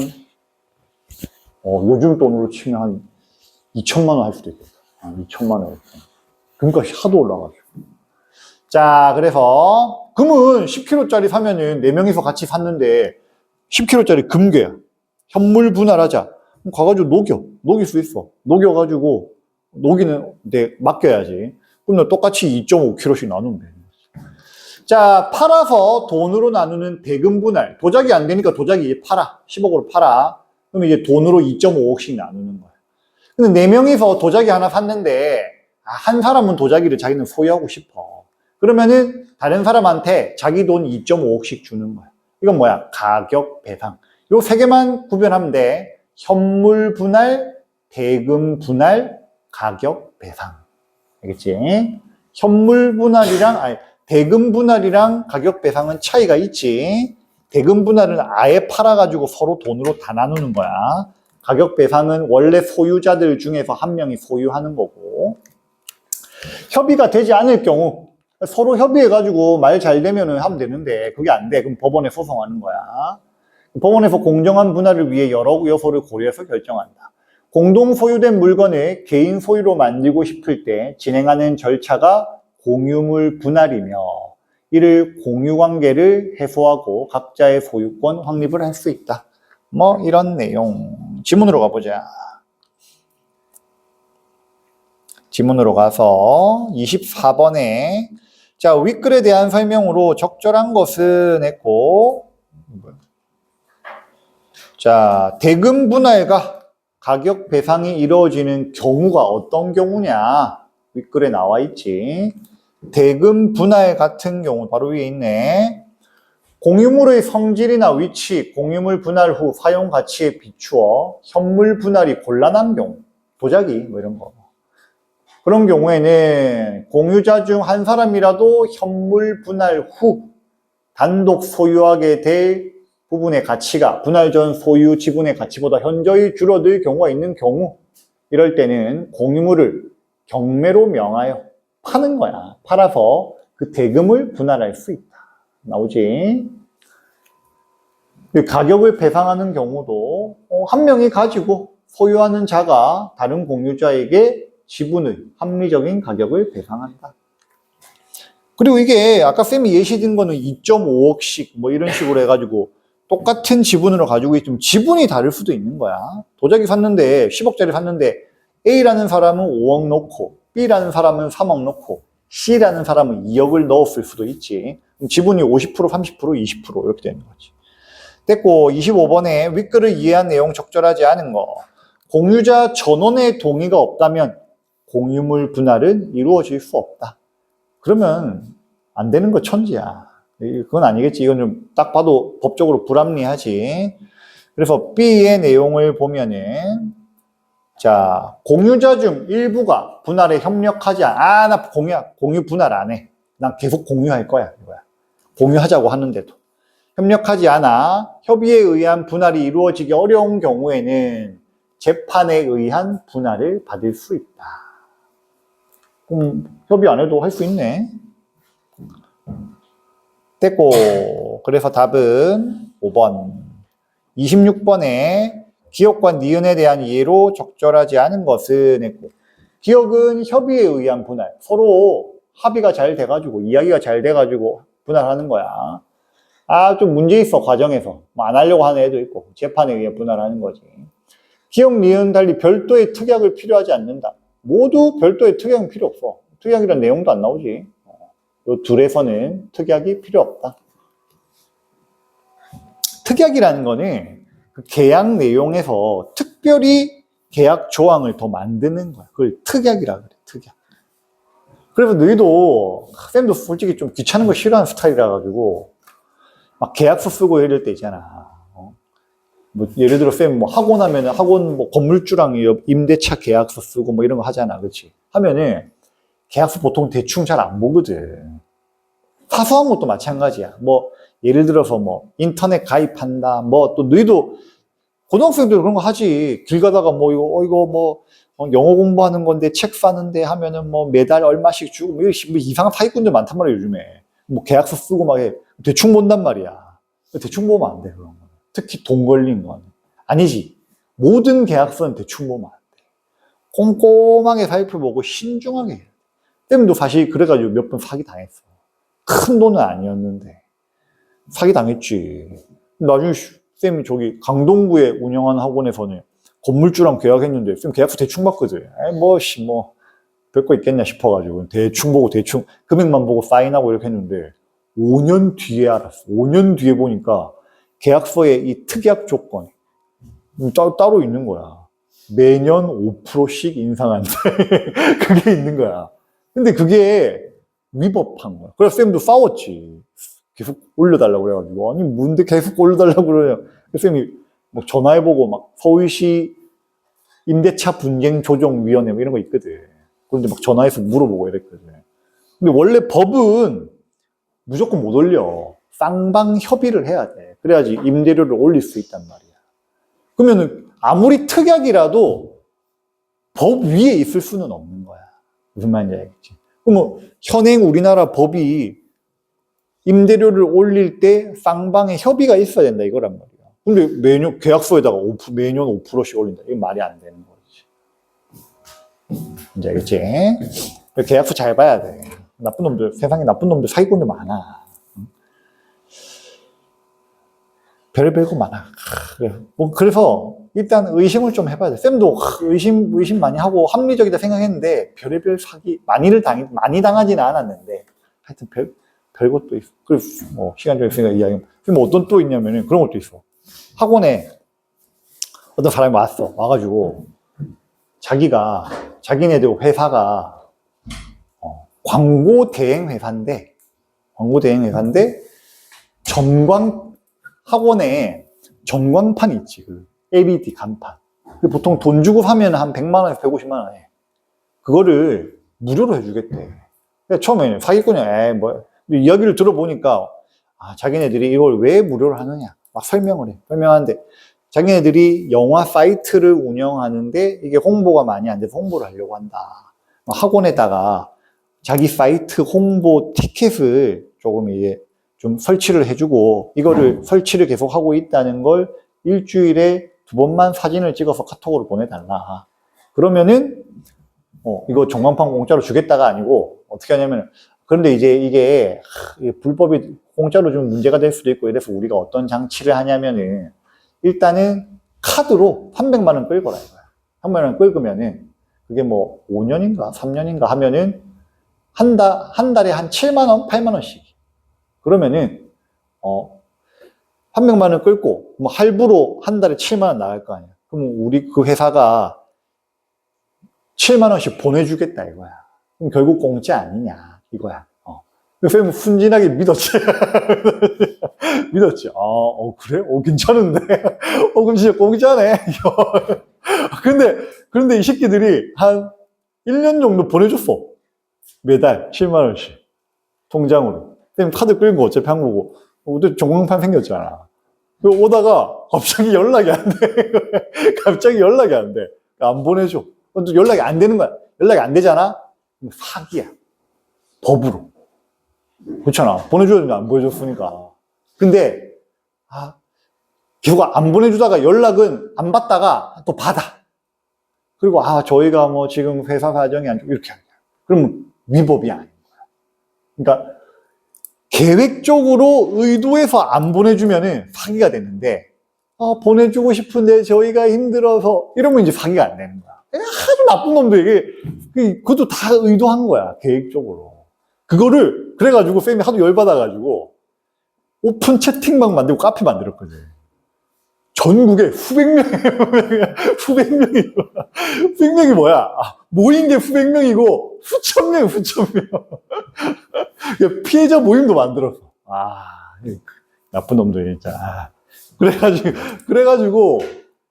요즘 돈으로 치면 한 2천만 원 할 수도 있겠다. 2천만 원. 금값이 하도 올라가지고. 자, 그래서 금은 10kg짜리 사면은 4명이서 같이 샀는데 10kg짜리 금괴야. 현물 분할하자. 그럼 가가지고 녹일 수 있어. 녹여가지고 녹이는데 맡겨야지. 그러면 똑같이 2.5kg씩 나누면 돼. 자, 팔아서 돈으로 나누는 대금 분할. 도자기 안 되니까 도자기 팔아. 10억으로 팔아. 그러면 이제 돈으로 2.5억씩 나누는 거야. 근데 4명이서 도자기 하나 샀는데 한 사람은 도자기를 자기는 소유하고 싶어. 그러면은 다른 사람한테 자기 돈 2.5억씩 주는 거야. 이건 뭐야? 가격 배상. 요 세 개만 구별하면 돼. 현물 분할, 대금 분할, 가격 배상. 알겠지? 현물 분할이랑, 대금 분할이랑 가격 배상은 차이가 있지. 대금 분할은 아예 팔아가지고 서로 돈으로 다 나누는 거야. 가격 배상은 원래 소유자들 중에서 한 명이 소유하는 거고. 협의가 되지 않을 경우, 서로 협의해가지고 말 잘 되면은 하면 되는데, 그게 안 돼. 그럼 법원에 소송하는 거야. 법원에서 공정한 분할을 위해 여러 요소를 고려해서 결정한다. 공동 소유된 물건을 개인 소유로 만들고 싶을 때 진행하는 절차가 공유물 분할이며, 이를 공유관계를 해소하고 각자의 소유권 확립을 할 수 있다. 뭐 이런 내용. 지문으로 가보자. 지문으로 가서 24번에 자, 윗글에 대한 설명으로 적절한 것은 했고, 자, 대금 분할과 가격 배상이 이루어지는 경우가 어떤 경우냐? 윗글에 나와 있지. 대금 분할 같은 경우 바로 위에 있네. 공유물의 성질이나 위치, 공유물 분할 후 사용 가치에 비추어 현물 분할이 곤란한 경우, 도자기 뭐 이런 거. 그런 경우에는 공유자 중 한 사람이라도 현물 분할 후 단독 소유하게 될 부분의 가치가 분할 전 소유 지분의 가치보다 현저히 줄어들 경우가 있는 경우, 이럴 때는 공유물을 경매로 명하여 파는 거야. 팔아서 그 대금을 분할할 수 있다. 나오지? 가격을 배상하는 경우도 한 명이 가지고 소유하는 자가 다른 공유자에게 지분의 합리적인 가격을 배상한다. 그리고 이게 아까 쌤이 예시 든 거는 2.5억씩 뭐 이런 식으로 해가지고 똑같은 지분으로 가지고 있으면 지분이 다를 수도 있는 거야. 도자기 샀는데 10억짜리 샀는데 A라는 사람은 5억 넣고 B라는 사람은 3억 넣고 C라는 사람은 2억을 넣었을 수도 있지. 그럼 지분이 50%, 30%, 20% 이렇게 되는 거지. 됐고 25번에 윗글을 이해한 내용 적절하지 않은 거. 공유자 전원의 동의가 없다면 공유물 분할은 이루어질 수 없다. 그러면 안 되는 거 천지야. 그건 아니겠지. 이건 좀 딱 봐도 법적으로 불합리하지. 그래서 B의 내용을 보면은 자, 공유자 중 일부가 분할에 협력하지 않아. 나 공유 분할 안 해. 난 계속 공유할 거야. 이거야. 공유하자고 하는데도. 협력하지 않아 협의에 의한 분할이 이루어지기 어려운 경우에는 재판에 의한 분할을 받을 수 있다. 그럼 협의 안 해도 할 수 있네. 됐고, 그래서 답은 5번. 26번에 기억과 니은에 대한 이해로 적절하지 않은 것은 했고, 기억은 협의에 의한 분할. 서로 합의가 잘 돼가지고, 이야기가 잘 돼가지고 분할하는 거야. 좀 문제 있어, 과정에서. 뭐 안 하려고 하는 애도 있고, 재판에 의해 분할하는 거지. 기억, 니은 달리 별도의 특약을 필요하지 않는다. 모두 별도의 특약은 필요 없어. 특약이란 내용도 안 나오지. 요 둘에서는 특약이 필요 없다. 특약이라는 거는 그 계약 내용에서 특별히 계약 조항을 더 만드는 거야. 그걸 특약이라 그래, 특약. 그래서 너희도, 쌤도 솔직히 좀 귀찮은 거 싫어하는 스타일이라 가지고, 막 계약서 쓰고 이럴 때 있잖아. 뭐 예를 들어 쌤 뭐 학원 하면은 학원 뭐 건물주랑 임대차 계약서 쓰고 뭐 이런 거 하잖아. 그렇지? 하면은 계약서 보통 대충 잘 안 보거든. 사소한 것도 마찬가지야. 뭐 예를 들어서 뭐 인터넷 가입한다. 뭐 또 너희도 고등학생들 그런 거 하지. 길 가다가 뭐 이거 뭐 영어 공부하는 건데 책 사는데 하면은 뭐 매달 얼마씩 주고 뭐 이상한 사기꾼들 많단 말이야 요즘에. 뭐 계약서 쓰고 막 해. 대충 본단 말이야. 대충 보면 안 돼 그런 거. 특히 돈 걸린 건 아니지. 모든 계약서는 대충 보면 안 돼. 꼼꼼하게 살펴보고 신중하게 해. 쌤도 사실 그래가지고 몇 번 사기 당했어. 큰 돈은 아니었는데 사기 당했지. 나중에 쌤이 저기 강동구에 운영하는 학원에서는 건물주랑 계약했는데 쌤 계약서 대충 봤거든. 뭐 별거 있겠냐 싶어가지고 대충 보고 대충 금액만 보고 사인하고 이렇게 했는데 5년 뒤에 알았어. 5년 뒤에 보니까 계약서에 이 특약 조건이 따로 있는 거야. 매년 5%씩 인상한대. 그게 있는 거야. 근데 그게 위법한 거야. 그래서 쌤도 싸웠지. 계속 올려달라고 그래가지고. 아니, 뭔데 계속 올려달라고 그러냐. 쌤이 뭐 전화해보고 막 서울시 임대차 분쟁 조정위원회 뭐 이런 거 있거든. 그런데 막 전화해서 물어보고 이랬거든. 근데 원래 법은 무조건 못 올려. 쌍방 협의를 해야 돼. 그래야지 임대료를 올릴 수 있단 말이야. 그러면은 아무리 특약이라도 법 위에 있을 수는 없는 거야. 무슨 말인지 알겠지? 그럼 현행 우리나라 법이 임대료를 올릴 때 쌍방의 협의가 있어야 된다 이거란 말이야. 근데 매년 계약서에다가 매년 5%씩 올린다. 이거 말이 안 되는 거지. 이제 알겠지? 계약서 잘 봐야 돼. 나쁜 놈들, 세상에 나쁜 놈들, 사기꾼들 많아. 별의별 거 많아. 그래서 일단 의심을 좀 해봐야 돼. 쌤도 의심 많이 하고 합리적이다 생각했는데 별의별 사기 많이 당하지는 않았는데 하여튼 별 것도 있어. 그리고 뭐 시간 좀 있으니까 이야기하면 쌤 어떤 또 있냐면은 그런 것도 있어. 학원에 어떤 사람이 와가지고 자기네들 회사가 광고 대행 회사인데 학원에 전광판 있지. 그 LED 간판. 보통 돈 주고 사면 한 100만 원에서 150만 원 해. 그거를 무료로 해주겠대. 처음에는 사기꾼이 이야기를 들어보니까 자기네들이 이걸 왜 무료로 하느냐 막 설명을 해. 설명하는데 자기네들이 영화 사이트를 운영하는데 이게 홍보가 많이 안 돼서 홍보를 하려고 한다. 학원에다가 자기 사이트 홍보 티켓을 조금 이제 좀 설치를 해주고 이거를 설치를 계속 하고 있다는 걸 일주일에 2번만 사진을 찍어서 카톡으로 보내달라. 그러면은 이거 전광판 공짜로 주겠다가 아니고 어떻게 하냐면 그런데 이제 이게 불법이 공짜로 좀 문제가 될 수도 있고 이래서 우리가 어떤 장치를 하냐면은 일단은 카드로 300만 원 끌거라 이거야. 300만 원 끌으면은 그게 뭐 5년인가 3년인가 하면은 한 달에 한 7만 원, 8만 원씩. 그러면은 300만 원 끌고 뭐 할부로 한 달에 7만 원 나갈 거 아니야. 그럼 우리 그 회사가 7만 원씩 보내주겠다 이거야. 그럼 결국 공짜 아니냐 이거야. 그래서 순진하게 믿었지. 믿었지. 그래? 괜찮은데? 그럼 진짜 공짜네. 그런데 이 새끼들이 한 1년 정도 보내줬어. 매달 7만 원씩. 통장으로. 카드 끌고 어차피 한 거고. 전광판 생겼잖아. 오다가 갑자기 연락이 안 돼. 갑자기 연락이 안 돼. 안 보내줘. 또 연락이 안 되는 거야. 연락이 안 되잖아? 사기야. 법으로. 그렇잖아. 보내줘야 되는데 안 보내줬으니까. 근데, 계속 안 보내주다가 연락은 안 받다가 또 받아. 그리고, 저희가 뭐 지금 회사 사정이 안 좋고 이렇게 하냐. 그러면 위법이 아닌 거야. 그러니까, 계획적으로 의도해서 안 보내주면은 사기가 되는데, 보내주고 싶은데 저희가 힘들어서 이러면 이제 사기가 안 되는 거야. 아주 나쁜 놈들 그것도 다 의도한 거야. 계획적으로. 그거를 그래가지고 쌤이 하도 열받아가지고 오픈 채팅방 만들고 카페 만들었거든. 전국에 수백 명이 뭐야? 모인 게 수백 명이고 수천 명. 피해자 모임도 만들었어. 나쁜 놈들 진짜. 그래가지고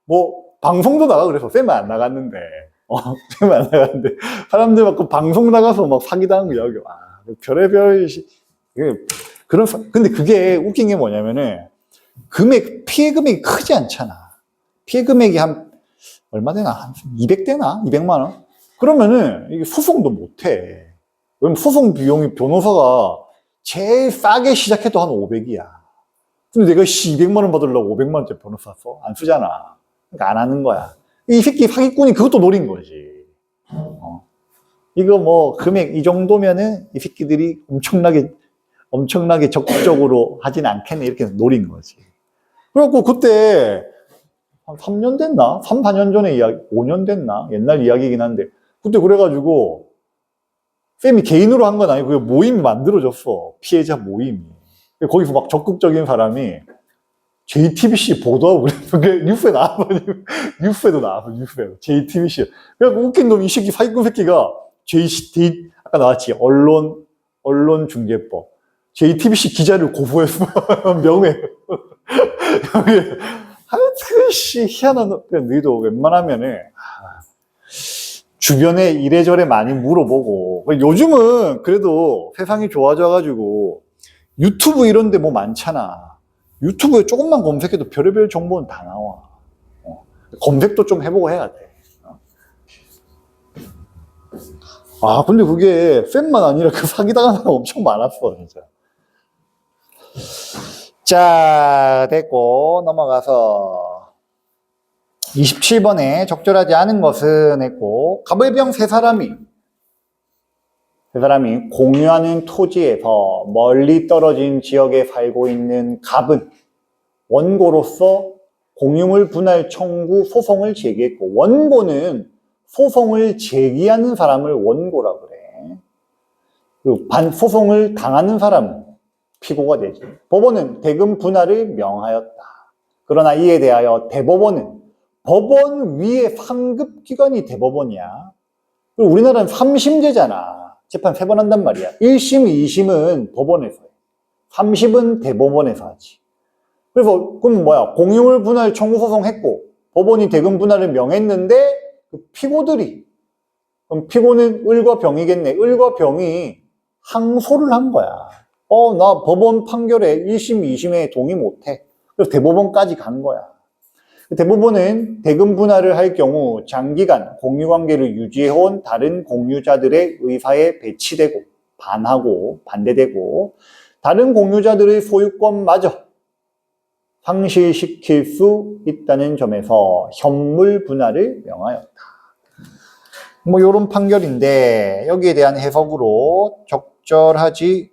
뭐 방송도 나가 그래서 쌤은 안 나갔는데. 사람들 막 그 방송 나가서 막 사기당한 거 이야기. 별의별 근데 그게 웃긴 게 뭐냐면은 피해 금액이 크지 않잖아. 피해 금액이 한 얼마 되나? 한 200 되나? 200만 원? 그러면은 이게 소송도 못 해. 왜냐면 소송 비용이 변호사가 제일 싸게 시작해도 한 500이야. 근데 내가 200만 원 받으려고 500만 원짜리 변호사 써? 안 쓰잖아. 그러니까 안 하는 거야. 이 새끼 사기꾼이 그것도 노린 거지. 이거 뭐 금액 이 정도면은 이 새끼들이 엄청나게 적극적으로 하진 않겠네 이렇게 노린 거지. 그래갖고 그때 한 3년 됐나? 3, 4년 전에 이야기, 5년 됐나? 옛날 이야기이긴 한데 그때 그래가지고 쌤이 개인으로 한 건 아니고 그 모임이 만들어졌어. 피해자 모임이. 거기서 막 적극적인 사람이 JTBC 보도하고 그랬어. 그게 뉴스에 나왔어. 뉴스에도 나왔어. 뉴스에도. JTBC. 그래갖고 웃긴 놈 이 새끼 사기꾼 새끼가 아까 나왔지. 언론중재법. JTBC 기자를 고소했어. 명예. 하여튼, 희한한, 너희도 웬만하면은, 주변에 이래저래 많이 물어보고, 요즘은 그래도 세상이 좋아져가지고, 유튜브 이런 데 뭐 많잖아. 유튜브에 조금만 검색해도 별의별 정보는 다 나와. 검색도 좀 해보고 해야 돼. 근데 그게 팬만 아니라 그 사기당한 사람 엄청 많았어, 진짜. 자, 됐고, 넘어가서 27번에 적절하지 않은 것은 했고, 갑을병 세 사람이 공유하는 토지에서 멀리 떨어진 지역에 살고 있는 갑은 원고로서 공유물 분할 청구 소송을 제기했고, 원고는 소송을 제기하는 사람을 원고라 그래. 그리고 소송을 당하는 사람은 피고가 되지. 법원은 대금 분할을 명하였다. 그러나 이에 대하여 대법원은 법원 위의 상급기관이 대법원이야. 그리고 우리나라는 3심제잖아. 재판 3번 한단 말이야. 1심, 2심은 법원에서 해. 3심은 대법원에서 하지. 그래서 그럼 뭐야? 공유물 분할 청구 소송했고 법원이 대금 분할을 명했는데 그 피고들이 그럼 피고는 을과 병이겠네. 을과 병이 항소를 한 거야. 나 법원 판결에 1심, 2심에 동의 못해. 그래서 대법원까지 간 거야. 대법원은 대금 분할을 할 경우 장기간 공유관계를 유지해온 다른 공유자들의 의사에 배치되고 반대되고 다른 공유자들의 소유권마저 상실시킬 수 있다는 점에서 현물 분할을 명하였다. 뭐 요런 판결인데 여기에 대한 해석으로 적절하지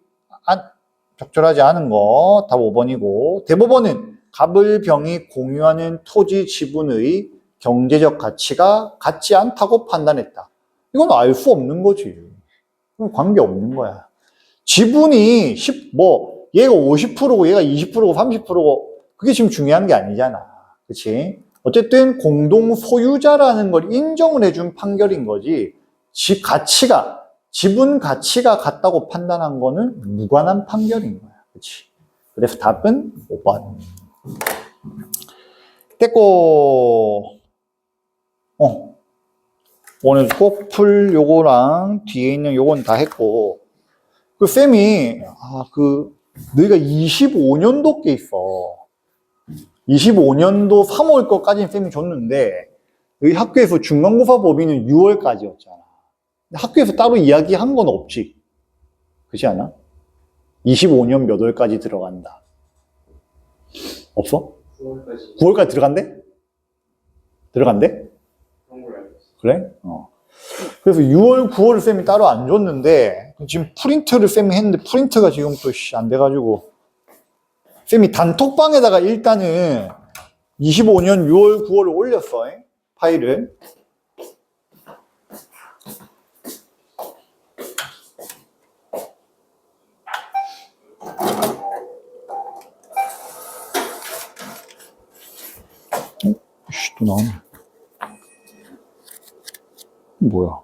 않은 거 답 5번이고 대법원은 갑을 병이 공유하는 토지 지분의 경제적 가치가 같지 않다고 판단했다. 이건 알 수 없는 거지. 관계 없는 거야. 지분이 얘가 50%고 얘가 20%고 30%고 그게 지금 중요한 게 아니잖아. 그치? 어쨌든 공동 소유자라는 걸 인정을 해준 판결인 거지. 지분 가치가 같다고 판단한 거는 무관한 판결인 거야. 그치? 그래서 답은 5번. 됐고, 오늘 꼭 풀 요거랑 뒤에 있는 요건 다 했고, 쌤이, 너희가 25년도 게 있어. 25년도 3월 거까지는 쌤이 줬는데, 너희 학교에서 중간고사 범위는 6월까지였잖아. 학교에서 따로 이야기한 건 없지. 그렇지 않아? 25년 몇 월까지 들어간다. 없어? 9월까지. 9월까지 들어간대? 들어간대? 그런 걸 알고 있어. 그래? 그래서 6월, 9월을 쌤이 따로 안 줬는데, 지금 프린트를 쌤이 했는데, 프린트가 지금 또 안 돼가지고, 쌤이 단톡방에다가 일단은 25년 6월, 9월을 올렸어, 파일을. 또 나오네. 뭐야?